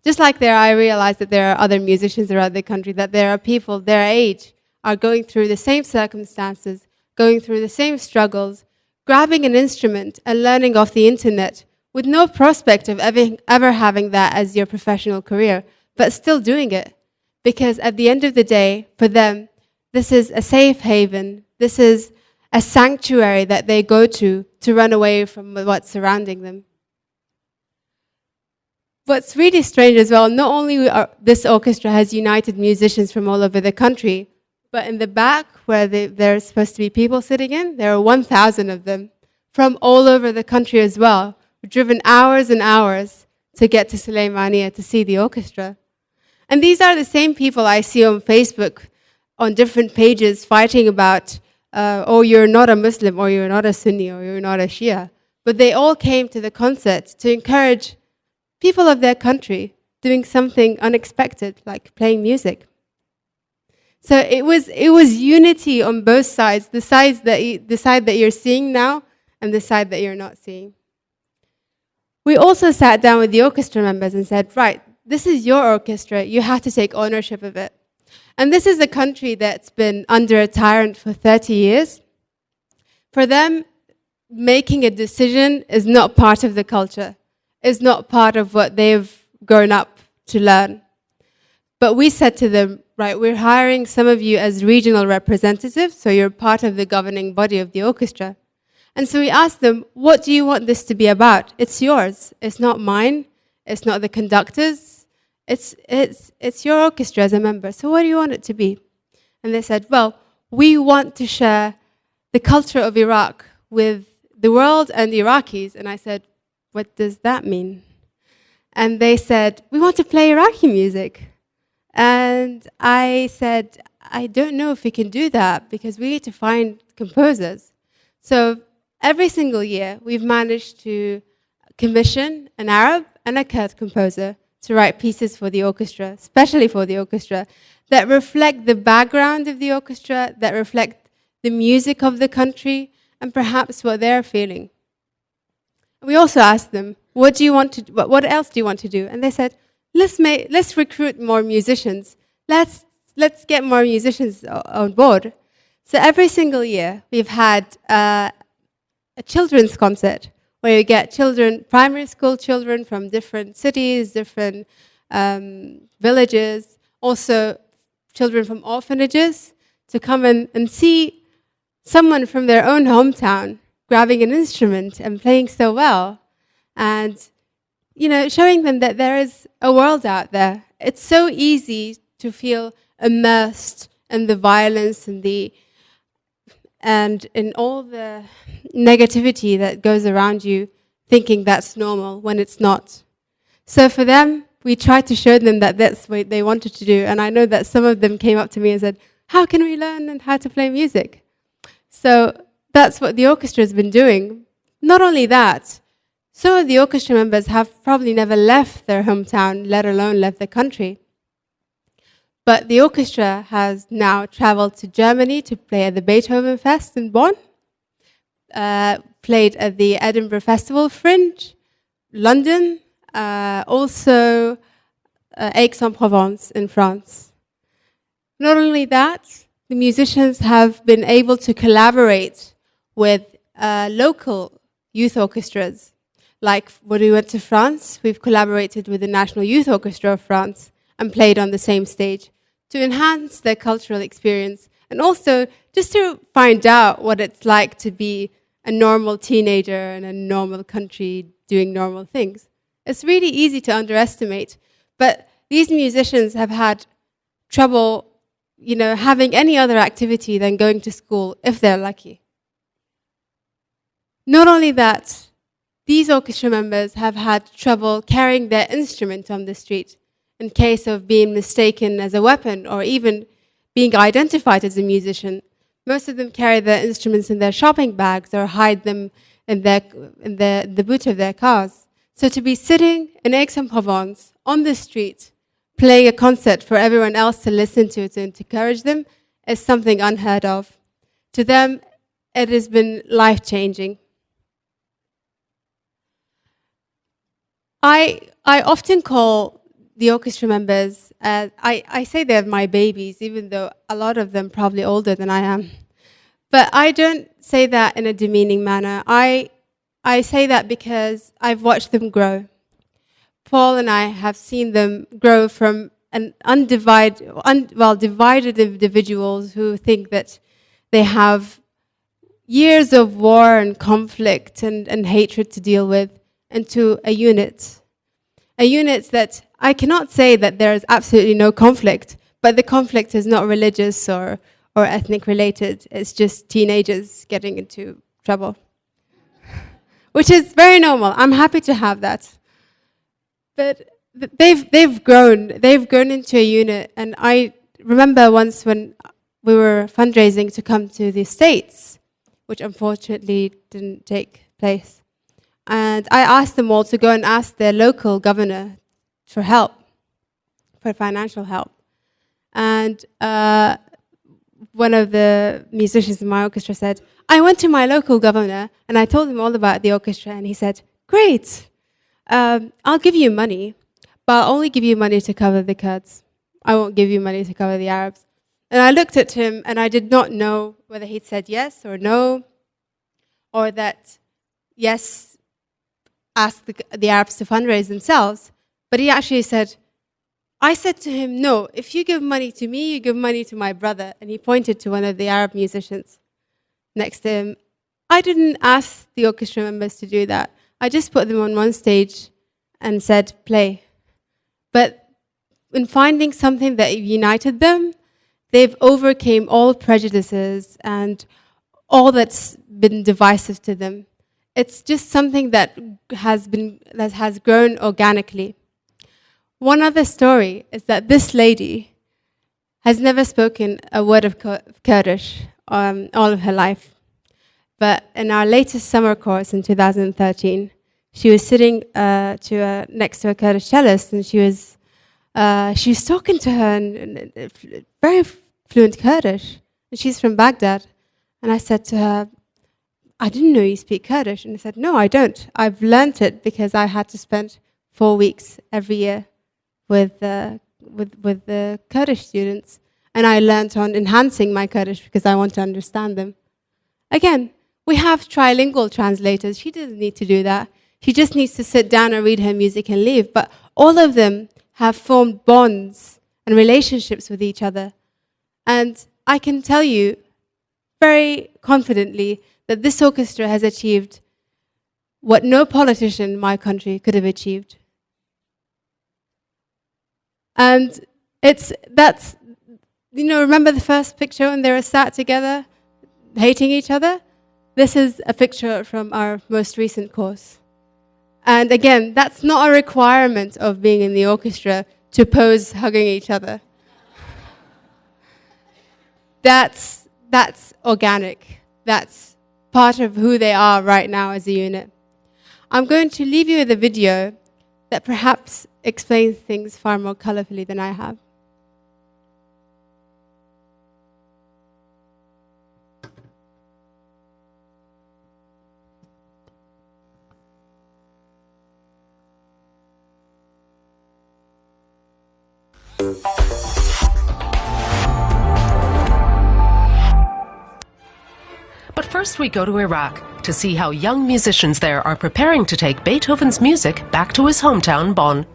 just like I realized that there are other musicians around the country, that there are people their age are going through the same circumstances, going through the same struggles, grabbing an instrument and learning off the internet with no prospect of ever having that as your professional career, but still doing it. Because at the end of the day, for them, this is a safe haven. This is a sanctuary that they go to run away from what's surrounding them. What's really strange as well, not only this orchestra has united musicians from all over the country, but in the back, where there are supposed to be people sitting in, there are 1,000 of them from all over the country as well, driven hours and hours to get to Suleymaniye to see the orchestra. And these are the same people I see on Facebook, on different pages, fighting about, oh, you're not a Muslim, or you're not a Sunni, or you're not a Shia. But they all came to the concert to encourage people of their country doing something unexpected, like playing music. So it was unity on both sides, the side that you're seeing now and the side that you're not seeing. We also sat down with the orchestra members and said, right, this is your orchestra, you have to take ownership of it. And this is a country that's been under a tyrant for 30 years. For them, making a decision is not part of the culture, is not part of what they've grown up to learn. But we said to them, right, we're hiring some of you as regional representatives, so you're part of the governing body of the orchestra. And so we asked them, what do you want this to be about? It's yours. It's not mine. It's not the conductor's. It's your orchestra as a member. So what do you want it to be? And they said, well, we want to share the culture of Iraq with the world and the Iraqis. And I said, what does that mean? And they said, we want to play Iraqi music. And I said, I don't know if we can do that because we need to find composers. So every single year, we've managed to commission an Arab and a Kurd composer to write pieces for the orchestra, especially for the orchestra, that reflect the background of the orchestra, that reflect the music of the country, and perhaps what they're feeling. We also asked them, what else do you want to do? And they said, let's recruit more musicians. Let's get more musicians on board. So every single year, we've had a children's concert where you get primary school children from different cities, different villages, also children from orphanages, to come and see someone from their own hometown grabbing an instrument and playing so well. And, showing them that there is a world out there. It's so easy to feel immersed in the violence and in all the negativity that goes around you, thinking that's normal when it's not. So for them, we tried to show them that that's what they wanted to do. And I know that some of them came up to me and said, how can we learn and how to play music? So that's what the orchestra has been doing. Not only that, some of the orchestra members have probably never left their hometown, let alone left the country. But the orchestra has now traveled to Germany to play at the Beethoven Fest in Bonn, played at the Edinburgh Festival Fringe, London, also Aix-en-Provence in France. Not only that, the musicians have been able to collaborate with local youth orchestras. Like when we went to France, we've collaborated with the National Youth Orchestra of France and played on the same stage to enhance their cultural experience and also just to find out what it's like to be a normal teenager in a normal country doing normal things. It's really easy to underestimate, but these musicians have had trouble, having any other activity than going to school if they're lucky. Not only that, these orchestra members have had trouble carrying their instrument on the street in case of being mistaken as a weapon or even being identified as a musician. Most of them carry their instruments in their shopping bags or hide them in the boot of their cars. So to be sitting in Aix-en-Provence on the street, playing a concert for everyone else to listen to and to encourage them is something unheard of. To them, it has been life-changing. I often call the orchestra members, I say they're my babies, even though a lot of them probably older than I am. But I don't say that in a demeaning manner. I say that because I've watched them grow. Paul and I have seen them grow from divided individuals who think that they have years of war and conflict and hatred to deal with, into a unit that I cannot say that there is absolutely no conflict, but the conflict is not religious or ethnic related. It's just teenagers getting into trouble, which is very normal. I'm happy to have that. But they've grown into a unit. And I remember once when we were fundraising to come to the States, which unfortunately didn't take place. And I asked them all to go and ask their local governor for help, for financial help. And one of the musicians in my orchestra said, I went to my local governor and I told him all about the orchestra, and he said, great, I'll give you money, but I'll only give you money to cover the Kurds. I won't give you money to cover the Arabs. And I looked at him and I did not know whether he'd said yes or no, or that yes, ask the Arabs to fundraise themselves. But he actually said, I said to him, no, if you give money to me, you give money to my brother. And he pointed to one of the Arab musicians next to him. I didn't ask the orchestra members to do that. I just put them on one stage and said, play. But in finding something that united them, they've overcame all prejudices and all that's been divisive to them. it's just something that has grown organically. One other story is that this lady has never spoken a word of Kurdish all of her life. But in our latest summer course in 2013, she was sitting next to a Kurdish cellist, and she was talking to her in very fluent Kurdish. And she's from Baghdad. And I said to her, I didn't know you speak Kurdish. And I said, no, I don't. I've learnt it because I had to spend 4 weeks every year with the Kurdish students. And I learnt on enhancing my Kurdish because I want to understand them. Again, we have trilingual translators. She doesn't need to do that. She just needs to sit down and read her music and leave. But all of them have formed bonds and relationships with each other. And I can tell you very confidently that this orchestra has achieved what no politician in my country could have achieved. And remember the first picture when they were sat together, hating each other? This is a picture from our most recent course. And again, that's not a requirement of being in the orchestra to pose hugging each other. That's organic. That's part of who they are right now as a unit. I'm going to leave you with a video that perhaps explains things far more colorfully than I have. But first we go to Iraq to see how young musicians there are preparing to take Beethoven's music back to his hometown, Bonn.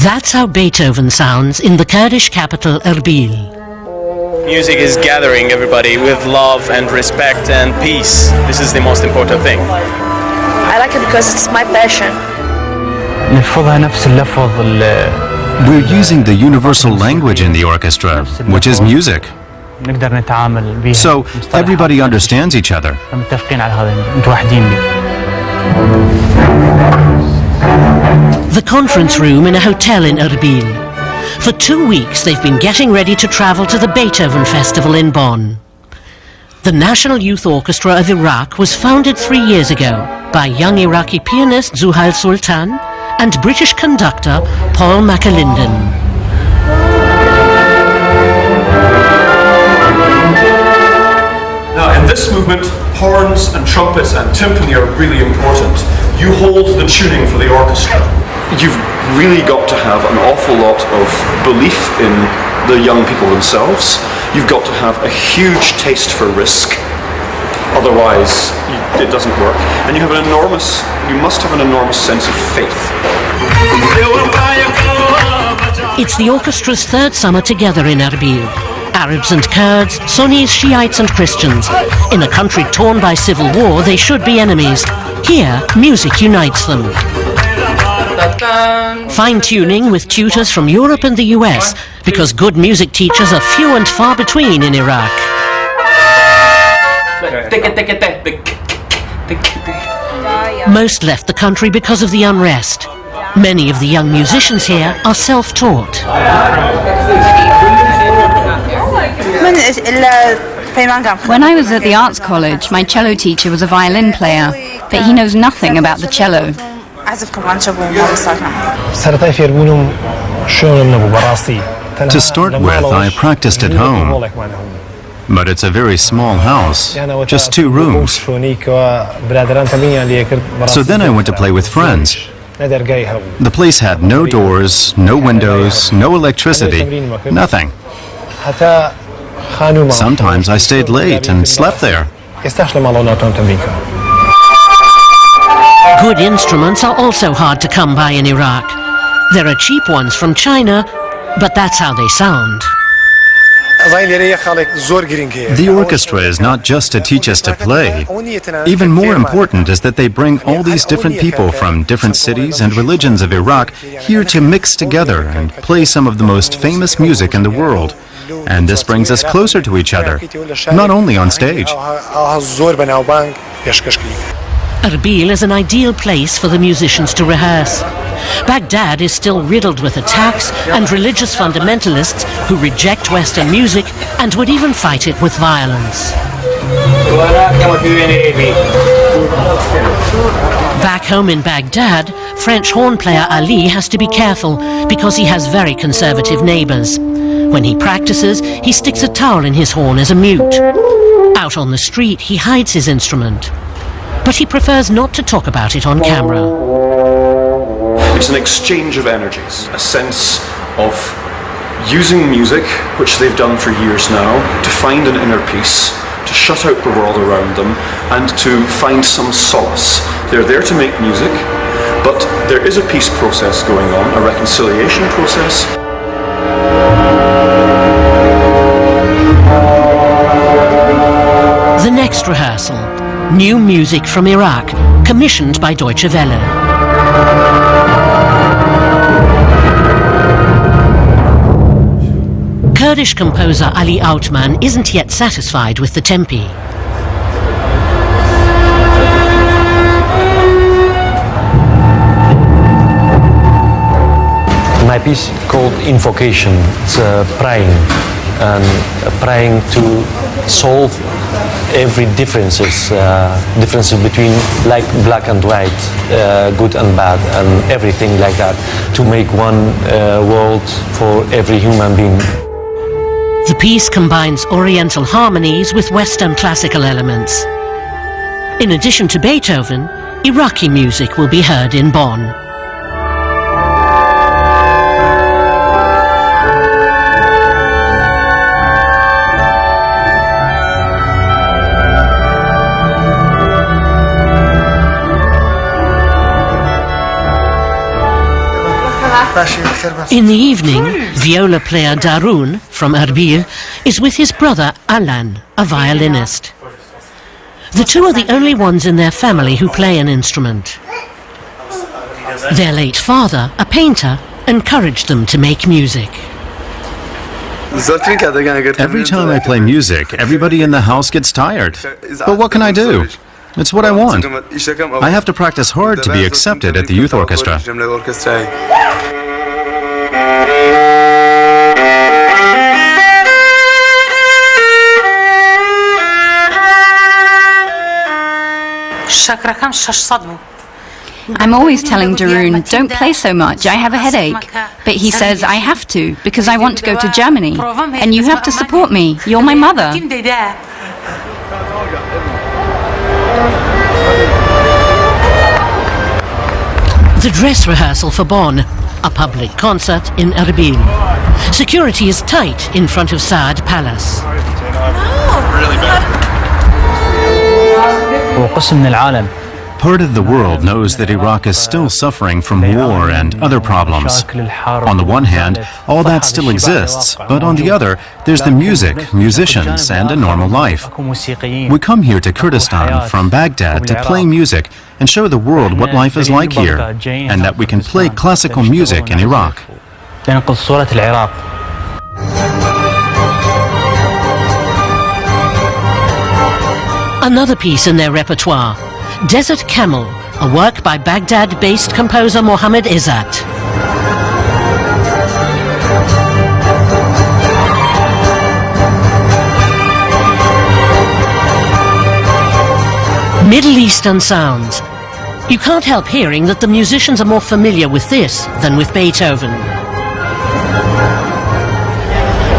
That's how Beethoven sounds in the Kurdish capital Erbil. Music is gathering everybody with love and respect and peace. This is the most important thing. I like it because it's my passion. We're using the universal language in the orchestra, which is music. So everybody understands each other. The conference room in a hotel in Erbil. For 2 weeks they've been getting ready to travel to the Beethoven Festival in Bonn. The National Youth Orchestra of Iraq was founded 3 years ago by young Iraqi pianist Zuhal Sultan and British conductor Paul McAlinden. Now in this movement, horns and trumpets and timpani are really important. You hold the tuning for the orchestra. You've really got to have an awful lot of belief in the young people themselves. You've got to have a huge taste for risk. Otherwise, it doesn't work. And you must have an enormous sense of faith. It's the orchestra's third summer together in Erbil. Arabs and Kurds, Sunnis, Shiites and Christians. In a country torn by civil war, they should be enemies. Here, music unites them. Fine-tuning with tutors from Europe and the US, because good music teachers are few and far between in Iraq. Most left the country because of the unrest. Many of the young musicians here are self-taught. When I was at the arts college, my cello teacher was a violin player, but he knows nothing about the cello. To start with, I practiced at home. But it's a very small house, just 2 rooms. So then I went to play with friends. The place had no doors, no windows, no electricity, nothing. Sometimes I stayed late and slept there. Good instruments are also hard to come by in Iraq. There are cheap ones from China, but that's how they sound. The orchestra is not just to teach us to play. Even more important is that they bring all these different people from different cities and religions of Iraq here to mix together and play some of the most famous music in the world. And this brings us closer to each other, not only on stage. Erbil is an ideal place for the musicians to rehearse. Baghdad is still riddled with attacks and religious fundamentalists who reject Western music and would even fight it with violence. Back home in Baghdad, French horn player Ali has to be careful because he has very conservative neighbors. When he practices, he sticks a towel in his horn as a mute. Out on the street, he hides his instrument. But he prefers not to talk about it on camera. It's an exchange of energies, a sense of using music, which they've done for years now, to find an inner peace, to shut out the world around them, and to find some solace. They're there to make music, but there is a peace process going on, a reconciliation process. The next rehearsal, new music from Iraq, commissioned by Deutsche Welle. Kurdish composer Ali Outman isn't yet satisfied with the tempi. My piece called Invocation. It's praying, and praying to solve every differences between like black and white, good and bad, and everything like that, to make one world for every human being. The piece combines Oriental harmonies with Western classical elements. In addition to Beethoven, Iraqi music will be heard in Bonn. In the evening, viola player Darun from Erbil is with his brother Alan, a violinist. The two are the only ones in their family who play an instrument. Their late father, a painter, encouraged them to make music. Every time I play music, everybody in the house gets tired. But what can I do? It's what I want. I have to practice hard to be accepted at the youth orchestra. I'm always telling Darun, don't play so much, I have a headache. But he says, I have to, because I want to go to Germany. And you have to support me, you're my mother. The dress rehearsal for Bonn, a public concert in Erbil. Security is tight in front of Saad Palace. Part of the world knows that Iraq is still suffering from war and other problems. On the one hand, all that still exists, but on the other, there's the music, musicians, and a normal life. We come here to Kurdistan from Baghdad to play music and show the world what life is like here, and that we can play classical music in Iraq. Another piece in their repertoire, Desert Camel, a work by Baghdad-based composer Mohammed Izzat. Middle Eastern sounds. You can't help hearing that the musicians are more familiar with this than with Beethoven.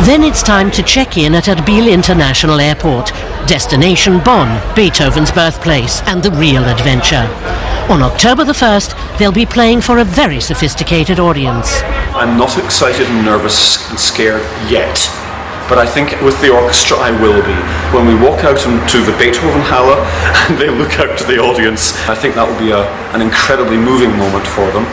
Then it's time to check in at Erbil International Airport. Destination Bonn, Beethoven's birthplace, and the real adventure. On October the 1st, they'll be playing for a very sophisticated audience. I'm not excited and nervous and scared yet, but I think with the orchestra I will be. When we walk out into the Beethoven Halle and they look out to the audience, I think that will be an incredibly moving moment for them.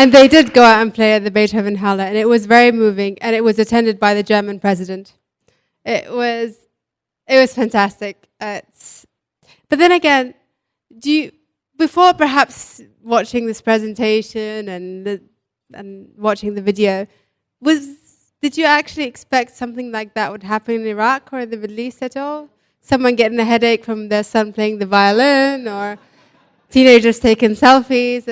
And they did go out and play at the Beethoven Halle, and it was very moving, and it was attended by the German president. It was fantastic. But then again, before perhaps watching this presentation and watching the video, did you actually expect something like that would happen in Iraq or the Middle East at all? Someone getting a headache from their son playing the violin, or teenagers taking selfies?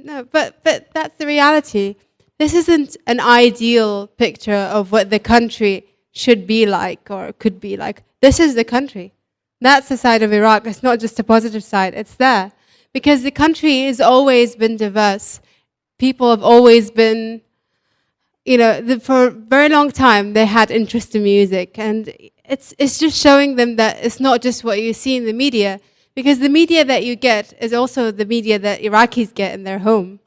No, but that's the reality. This isn't an ideal picture of what the country should be like or could be like. This is the country. That's the side of Iraq. It's not just a positive side. It's there. Because the country has always been diverse. People have always been, for a very long time, they had interest in music. And it's just showing them that it's not just what you see in the media. Because the media that you get is also the media that Iraqis get in their home.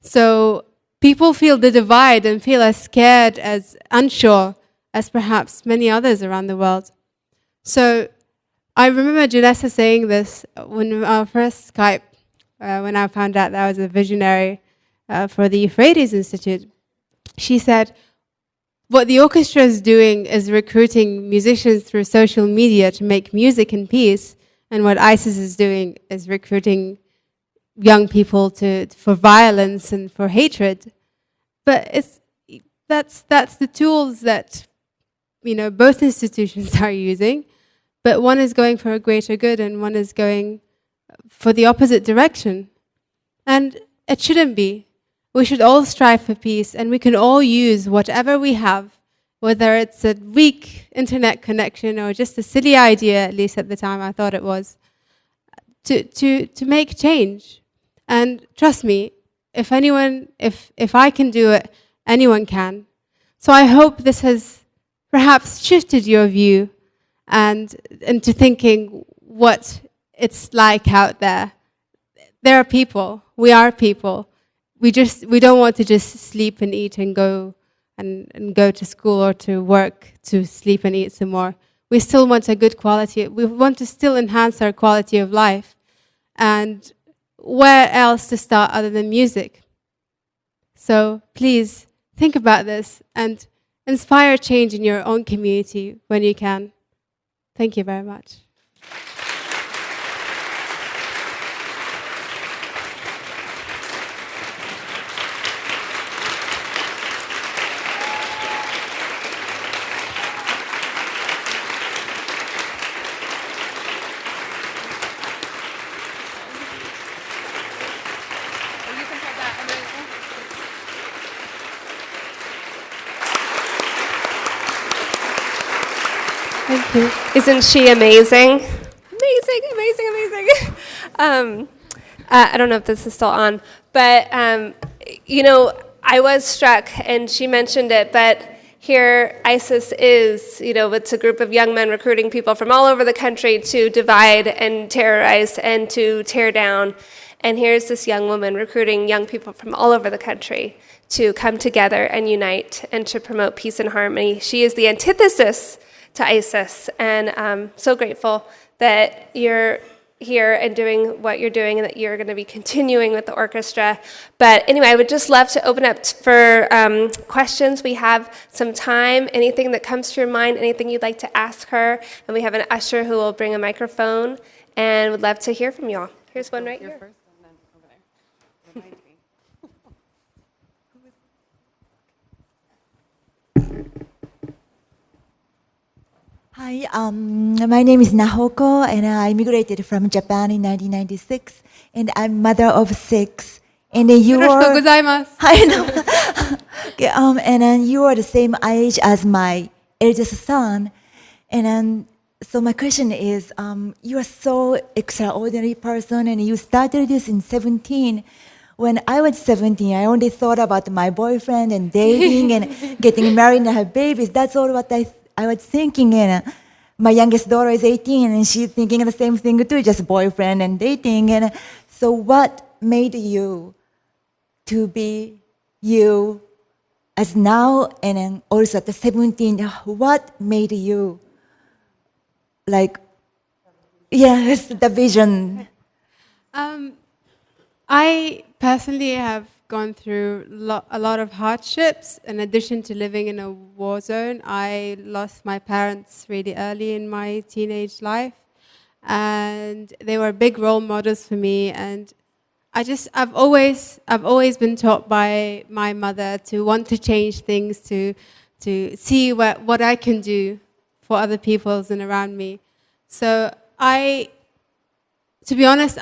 So people feel the divide and feel as scared, as unsure as perhaps many others around the world. So I remember Janessa saying this when our first Skype, when I found out that I was a visionary for the Euphrates Institute. She said, what the orchestra is doing is recruiting musicians through social media to make music in peace. And what ISIS is doing is recruiting young people for violence and for hatred. But that's the tools that both institutions are using. But one is going for a greater good, and one is going for the opposite direction. And it shouldn't be. We should all strive for peace, and we can all use whatever we have, whether it's a weak internet connection or just a silly idea, at least at the time I thought it was, to make change. And trust me, if I can do it, anyone can. So I hope this has perhaps shifted your view and into thinking what it's like out there. There are people. We are people. We don't want to just sleep and eat and go to school or to work to sleep and eat some more. We still want a good quality. We want to still enhance our quality of life. And where else to start other than music? So please think about this and inspire change in your own community when you can. Thank you very much. Thank you. Isn't she amazing? Amazing, amazing, amazing. I don't know if this is still on, but I was struck, and she mentioned it, but here ISIS is, it's a group of young men recruiting people from all over the country to divide and terrorize and to tear down. And here's this young woman recruiting young people from all over the country to come together and unite and to promote peace and harmony. She is the antithesis to ISIS, and I'm so grateful that you're here and doing what you're doing and that you're going to be continuing with the orchestra. But anyway, I would just love to open up for questions. We have some time. Anything that comes to your mind, anything you'd like to ask her, and we have an usher who will bring a microphone, and would love to hear from you all. Here's one right here. Hi, my name is Nahoko, and I immigrated from Japan in 1996, and I'm mother of 6. And you are... I know. Okay, and you are the same age as my eldest son. And so my question is, you are so extraordinary person, and you started this in 17. When I was 17, I only thought about my boyfriend and dating and getting married and have babies. That's all what I was thinking, and my youngest daughter is 18, and she's thinking the same thing too, just boyfriend and dating. And so what made you to be you as now, and then also at the 17, what made you, yes, the vision? I personally have gone through a lot of hardships. In addition to living in a war zone, I lost my parents really early in my teenage life, and they were big role models for me. And I've always been taught by my mother to want to change things, to see what I can do for other people and around me. So to be honest,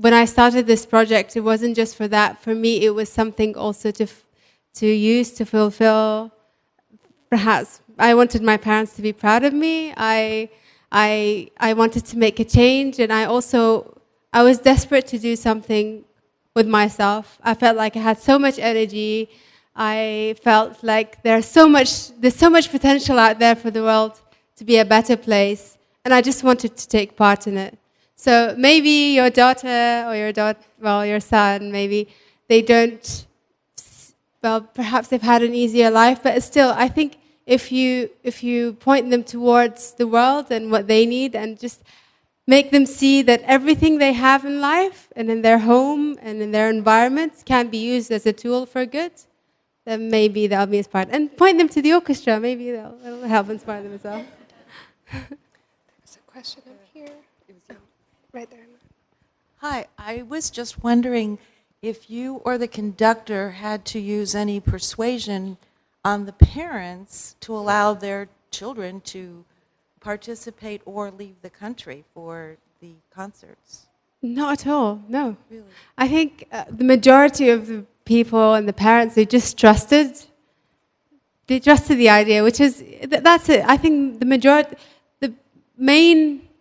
when I started this project, it wasn't just for that. For me, it was something also to use to fulfill. Perhaps I wanted my parents to be proud of me. I wanted to make a change, and I was desperate to do something with myself. I felt like I had so much energy. I felt like there's so much potential out there for the world to be a better place, and I just wanted to take part in it. So maybe your daughter or your son, maybe they don't, perhaps they've had an easier life, but still, I think if you point them towards the world and what they need, and just make them see that everything they have in life and in their home and in their environment can be used as a tool for good, then maybe they'll be inspired. And point them to the orchestra, maybe it'll help inspire them as well. There's a question up here. Right there. Hi, I was just wondering if you or the conductor had to use any persuasion on the parents to allow their children to participate or leave the country for the concerts. Not at all, no. Really? I think the majority of the people and the parents, they just trusted. They trusted the idea, which is, that's it. I think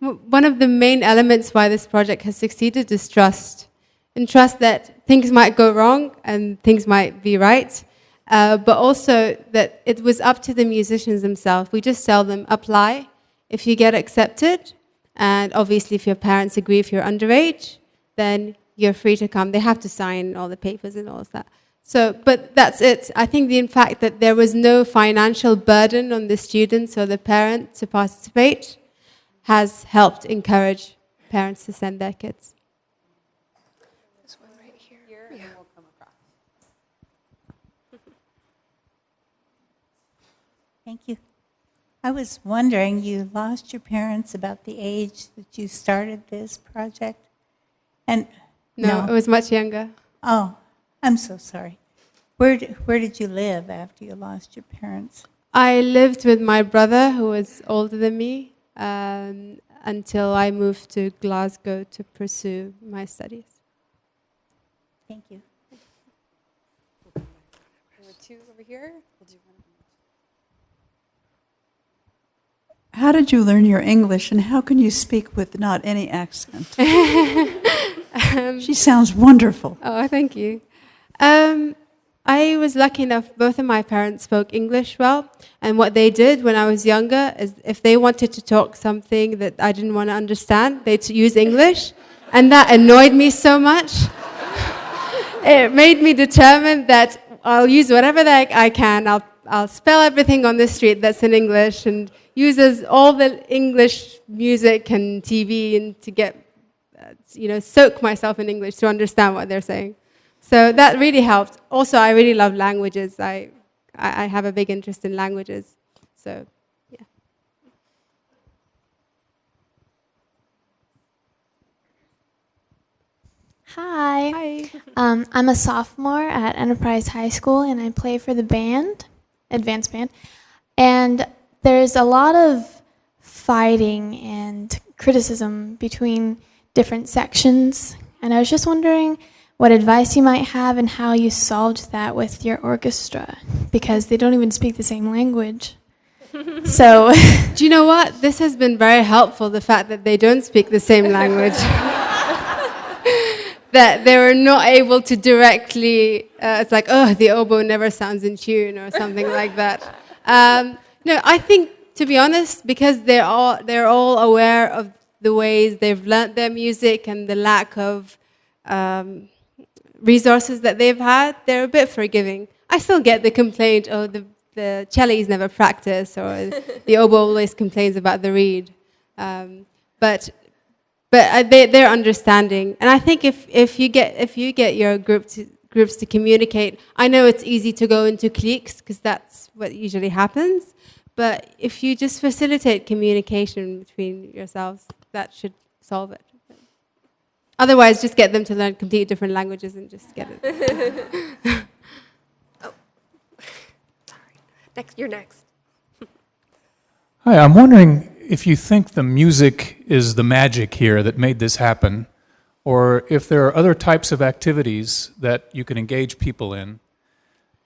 one of the main elements why this project has succeeded is trust. And trust that things might go wrong and things might be right, but also that it was up to the musicians themselves. We just tell them, apply. If you get accepted, and obviously if your parents agree, if you're underage, then you're free to come. They have to sign all the papers and all of that. So, but that's it. I think the fact that there was no financial burden on the students or the parents to participate has helped encourage parents to send their kids. This one right here. Yeah. And we'll come across. Thank you. I was wondering, you lost your parents about the age that you started this project? And No, it was much younger. Oh, I'm so sorry. Where did you live after you lost your parents? I lived with my brother, who was older than me, until I moved to Glasgow to pursue my studies. Thank you. There were two over here. We'll do one. How did you learn your English, and how can you speak with not any accent? She sounds wonderful. Oh, thank you. I was lucky enough, both of my parents spoke English well, and what they did when I was younger is if they wanted to talk something that I didn't want to understand, they'd use English, and that annoyed me so much. It made me determined that I'll use whatever I can. I'll spell everything on the street that's in English and use all the English music and TV and to get, soak myself in English to understand what they're saying. So that really helped. Also, I really love languages. I have a big interest in languages. So, yeah. Hi. Hi. I'm a sophomore at Enterprise High School, and I play for the band, advanced band. And there's a lot of fighting and criticism between different sections. And I was just wondering what advice you might have and how you solved that with your orchestra, because they don't even speak the same language. So, do you know what? This has been very helpful, the fact that they don't speak the same language. That they were not able to directly, it's like, oh, the oboe never sounds in tune or something like that. No, I think, to be honest, because they're all aware of the ways they've learnt their music and the lack of resources that they've had, they're a bit forgiving. I still get the complaint, oh, the cellies never practice, or the oboe always complains about the reed. But they're understanding, and I think if you get your group groups to communicate. I know it's easy to go into cliques because that's what usually happens, but if you just facilitate communication between yourselves, that should solve it. Otherwise, just get them to learn completely different languages and just get it. You're next. Hi, I'm wondering if you think the music is the magic here that made this happen, or if there are other types of activities that you can engage people in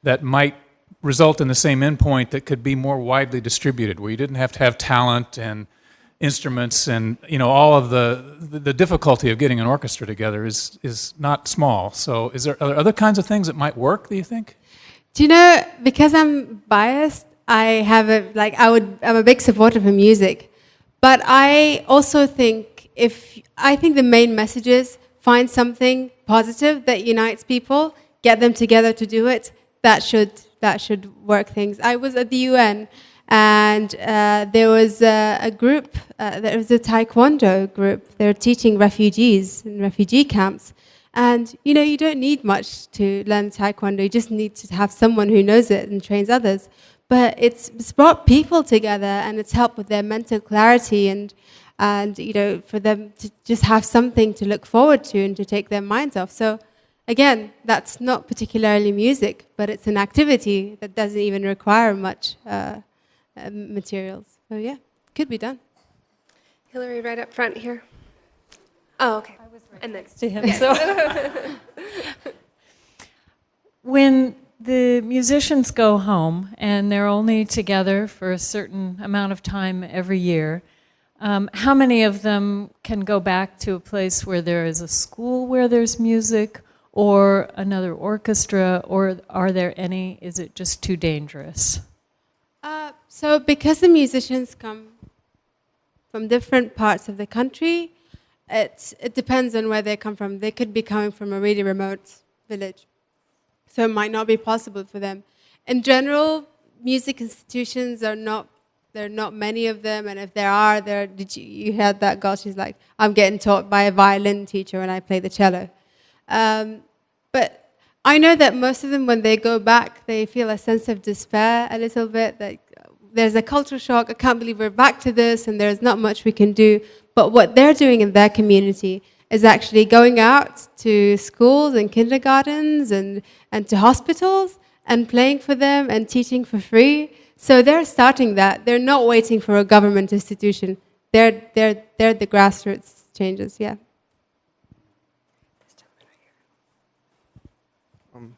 that might result in the same endpoint that could be more widely distributed, where you didn't have to have talent and instruments and all of the difficulty of getting an orchestra together is not small. So are there other kinds of things that might work, do you think? Do you know, because I'm biased, I'm a big supporter of music, but I also think the main message is find something positive that unites people, get them together to do it. That should work things. I was at the UN, and there was a group. There was a Taekwondo group. They're teaching refugees in refugee camps. And, you don't need much to learn Taekwondo. You just need to have someone who knows it and trains others. But it's brought people together, and it's helped with their mental clarity and for them to just have something to look forward to and to take their minds off. So, again, that's not particularly music, but it's an activity that doesn't even require much materials. So, yeah, could be done. Hillary, right up front here. Oh, okay. I was right next to him. So, when the musicians go home and they're only together for a certain amount of time every year, how many of them can go back to a place where there is a school where there's music or another orchestra, or are there any? Is it just too dangerous? So because the musicians come from different parts of the country, it depends on where they come from. They could be coming from a really remote village, so it might not be possible for them. In general, music institutions there are not many of them, and if there are, you heard that girl, she's like, I'm getting taught by a violin teacher and I play the cello. But I know that most of them, when they go back, they feel a sense of despair a little bit, like there's a cultural shock, I can't believe we're back to this and there's not much we can do. But what they're doing in their community is actually going out to schools and kindergartens and to hospitals and playing for them and teaching for free. So they're starting that. They're not waiting for a government institution. They're the grassroots changes, yeah.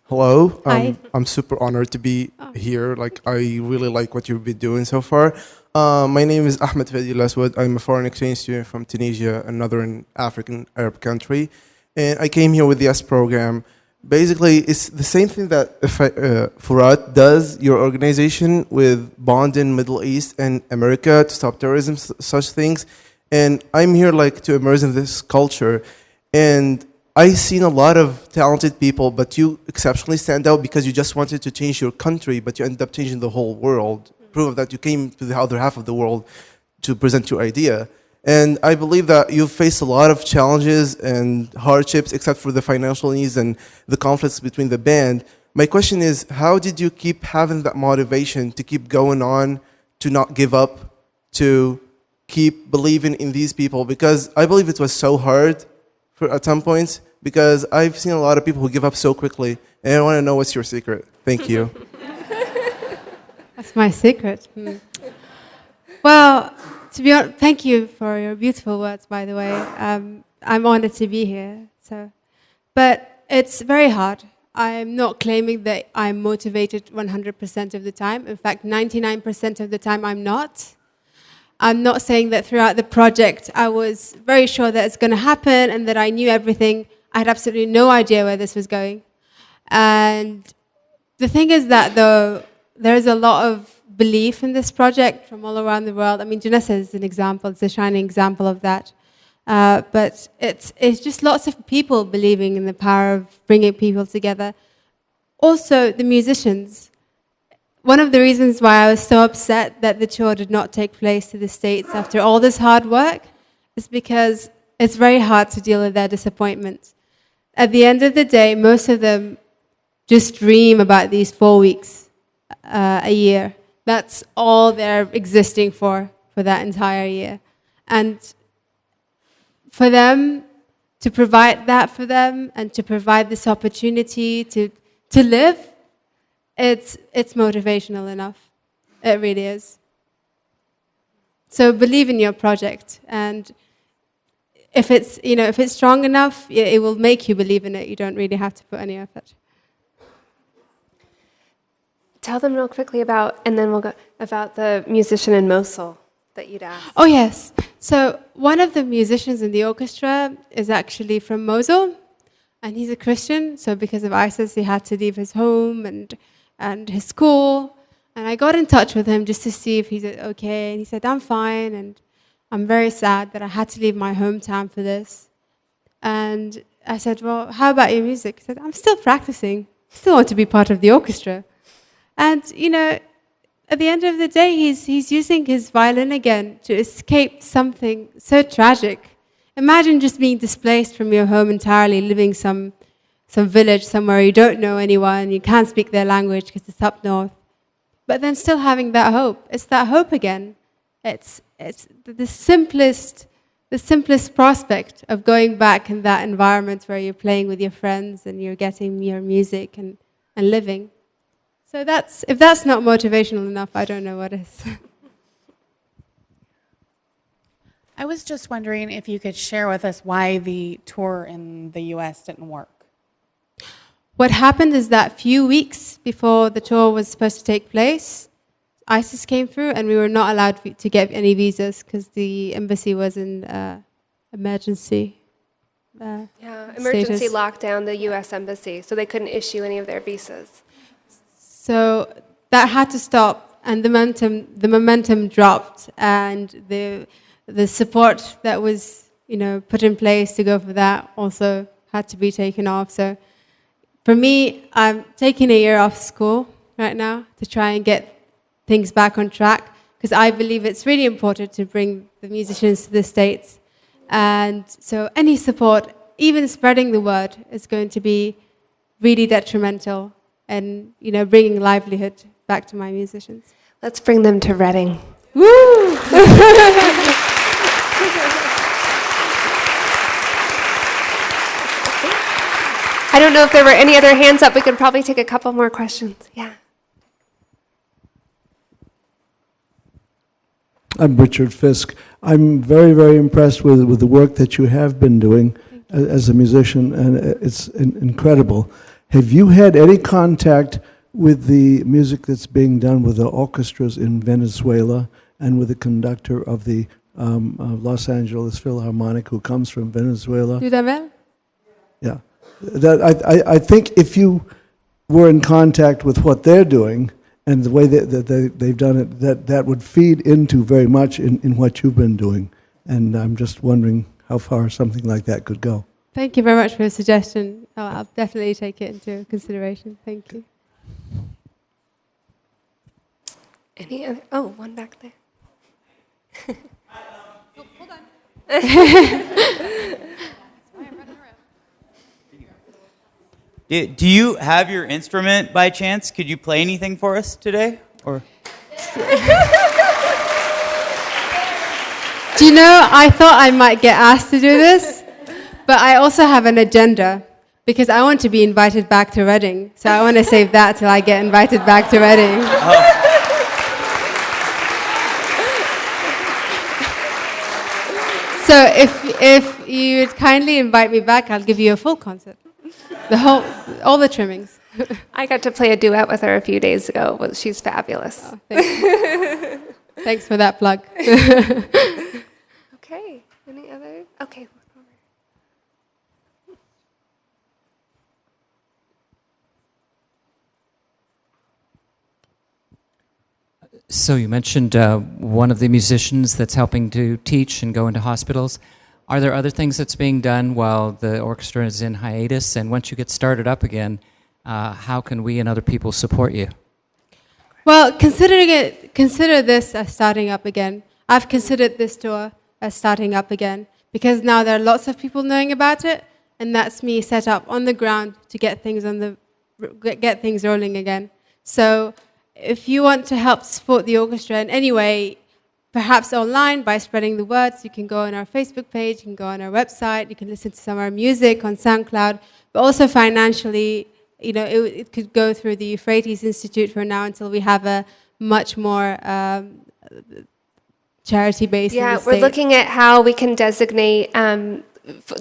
Hello. Hi. I'm super honored to be here. I really like what you've been doing so far. My name is Ahmed Fadi Laswad. I'm a foreign exchange student from Tunisia, another African Arab country. And I came here with the S program. Basically, it's the same thing that Furat does, your organization, with Bond in Middle East and America to stop terrorism, such things. And I'm here to immerse in this culture. And I've seen a lot of talented people, but you exceptionally stand out because you just wanted to change your country, but you ended up changing the whole world. Proof that you came to the other half of the world to present your idea. And I believe that you've faced a lot of challenges and hardships, except for the financial needs and the conflicts between the band. My question is, how did you keep having that motivation to keep going on, to not give up, to keep believing in these people? Because I believe it was so hard at some points, because I've seen a lot of people who give up so quickly, and I want to know what's your secret. Thank you. That's my secret. Well, to be honest, thank you for your beautiful words, by the way. I'm honored to be here. But it's very hard. I'm not claiming that I'm motivated 100% of the time. In fact, 99% of the time I'm not. I'm not saying that throughout the project I was very sure that it's going to happen and that I knew everything. I had absolutely no idea where this was going. And the thing is that, though, there's a lot of belief in this project from all around the world. I mean, Janessa is an example. It's a shining example of that. But it's just lots of people believing in the power of bringing people together. Also, the musicians. One of the reasons why I was so upset that the tour did not take place to the States after all this hard work is because it's very hard to deal with their disappointment. At the end of the day, most of them just dream about these 4 weeks a year. That's all they're existing for that entire year. And for them, to provide that for them and to provide this opportunity to live, it's motivational enough. It really is. So believe in your project, and if it's strong enough, it will make you believe in it. You don't really have to put any effort. Tell them real quickly about the musician in Mosul that you'd asked. Oh yes. So one of the musicians in the orchestra is actually from Mosul, and he's a Christian. So because of ISIS, he had to leave his home and his school. And I got in touch with him just to see if he's okay. And he said, I'm fine, and I'm very sad that I had to leave my hometown for this. And I said, well, how about your music? He said, I'm still practicing. I still want to be part of the orchestra. And, at the end of the day, he's using his violin again to escape something so tragic. Imagine just being displaced from your home entirely, living some village somewhere you don't know anyone, you can't speak their language because it's up north. But then still having that hope. It's that hope again. It's the simplest prospect of going back in that environment where you're playing with your friends and you're getting your music and living. So if that's not motivational enough, I don't know what is. I was just wondering if you could share with us why the tour in the US didn't work. What happened is that few weeks before the tour was supposed to take place, ISIS came through and we were not allowed to get any visas because the embassy was in emergency Emergency lockdown, the U.S. embassy, so they couldn't issue any of their visas. So that had to stop, and the momentum dropped, and the support that was put in place to go for that also had to be taken off. So for me, I'm taking a year off school right now to try and get things back on track, because I believe it's really important to bring the musicians to the States. And so any support, even spreading the word, is going to be really detrimental and bringing livelihood back to my musicians. Let's bring them to Reading. Woo! I don't know if there were any other hands up. We could probably take a couple more questions. Yeah. I'm Richard Fisk. I'm very, very impressed with the work that you have been doing as a musician, and it's incredible. Have you had any contact with the music that's being done with the orchestras in Venezuela and with the conductor of the Los Angeles Philharmonic who comes from Venezuela? Dudamel? Yeah. I think if you were in contact with what they're doing and the way that they've done it, that would feed into very much in what you've been doing. And I'm just wondering how far something like that could go. Thank you very much for the suggestion. I'll definitely take it into consideration. Thank you. Any other? Oh, one back there. Hold on. Do you have your instrument by chance? Could you play anything for us today? Or Do you know, I thought I might get asked to do this, but I also have an agenda because I want to be invited back to Reading. So I want to save that till I get invited back to Reading. So if you'd kindly invite me back, I'll give you a full concert. All the trimmings. I got to play a duet with her a few days ago. Well, she's fabulous. Oh, thanks for that plug. Okay. Any other? Okay. So you mentioned one of the musicians that's helping to teach and go into hospitals. Are there other things that's being done while the orchestra is in hiatus? And once you get started up again, how can we and other people support you? Well, consider this as starting up again. I've considered this tour as starting up again because now there are lots of people knowing about it, and that's me set up on the ground to get things on the get things rolling again. So if you want to help support the orchestra in any way, perhaps online by spreading the word, so you can go on our Facebook page, you can go on our website, you can listen to some of our music on SoundCloud, but also financially, it could go through the Euphrates Institute for now until we have a much more charity-based. Yeah, we're looking at how we can designate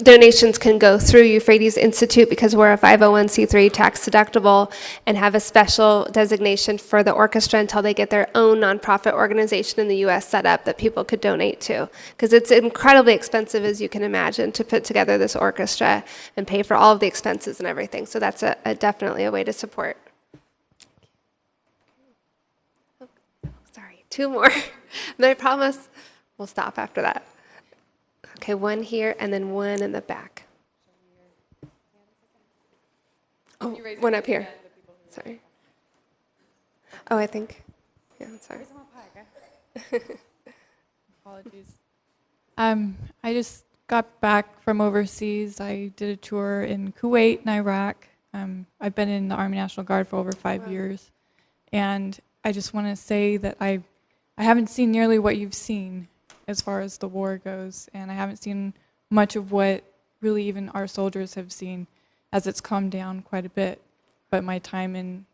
donations can go through Euphrates Institute because we're a 501c3 tax deductible, and have a special designation for the orchestra until they get their own nonprofit organization in the U.S. set up that people could donate to. Because it's incredibly expensive, as you can imagine, to put together this orchestra and pay for all of the expenses and everything. So that's definitely a way to support. Oh, sorry, 2 more. And I promise we'll stop after that. Okay, 1 here and then 1 in the back. Oh, 1 up here. Sorry. Oh, I think. Yeah, I'm sorry. Apologies. I just got back from overseas. I did a tour in Kuwait and Iraq. I've been in the Army National Guard for over 5 years. And I just want to say that I haven't seen nearly what you've seen as far as the war goes, and I haven't seen much of what really even our soldiers have seen, as it's calmed down quite a bit. But my time in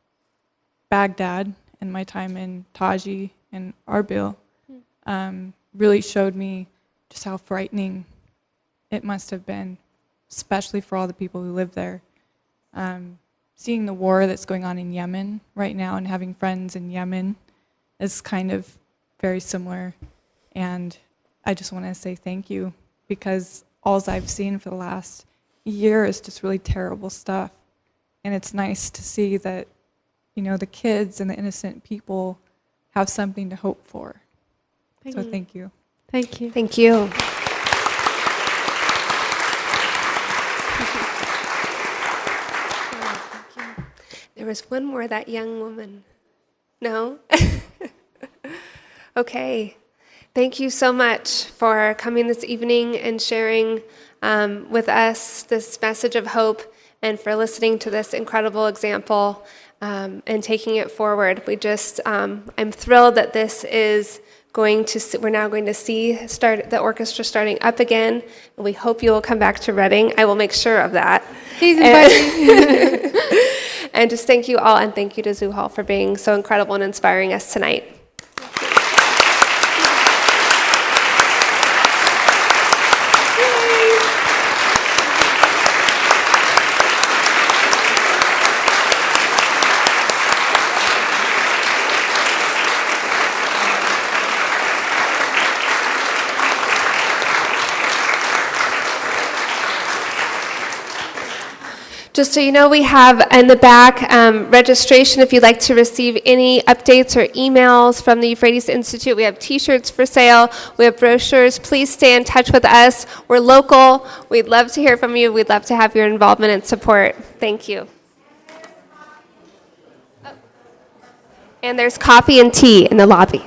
Baghdad and my time in Taji and Arbil really showed me just how frightening it must have been, especially for all the people who live there. Seeing the war that's going on in Yemen right now and having friends in Yemen is kind of very similar. And I just want to say thank you, because all I've seen for the last year is just really terrible stuff. And it's nice to see that, the kids and the innocent people have something to hope for. Thank you. Thank you. Thank you. There was one more, that young woman. No? Okay. Thank you so much for coming this evening and sharing with us this message of hope, and for listening to this incredible example and taking it forward. I'm thrilled that this is we're now going to see the orchestra starting up again, and we hope you will come back to Reading. I will make sure of that. Please invite me. And just thank you all, and thank you to Zuhal for being so incredible and inspiring us tonight. Just so you know, we have in the back registration if you'd like to receive any updates or emails from the Euphrates Institute. We have t-shirts for sale. We have brochures. Please stay in touch with us. We're local. We'd love to hear from you. We'd love to have your involvement and support. Thank you. And there's coffee and tea in the lobby.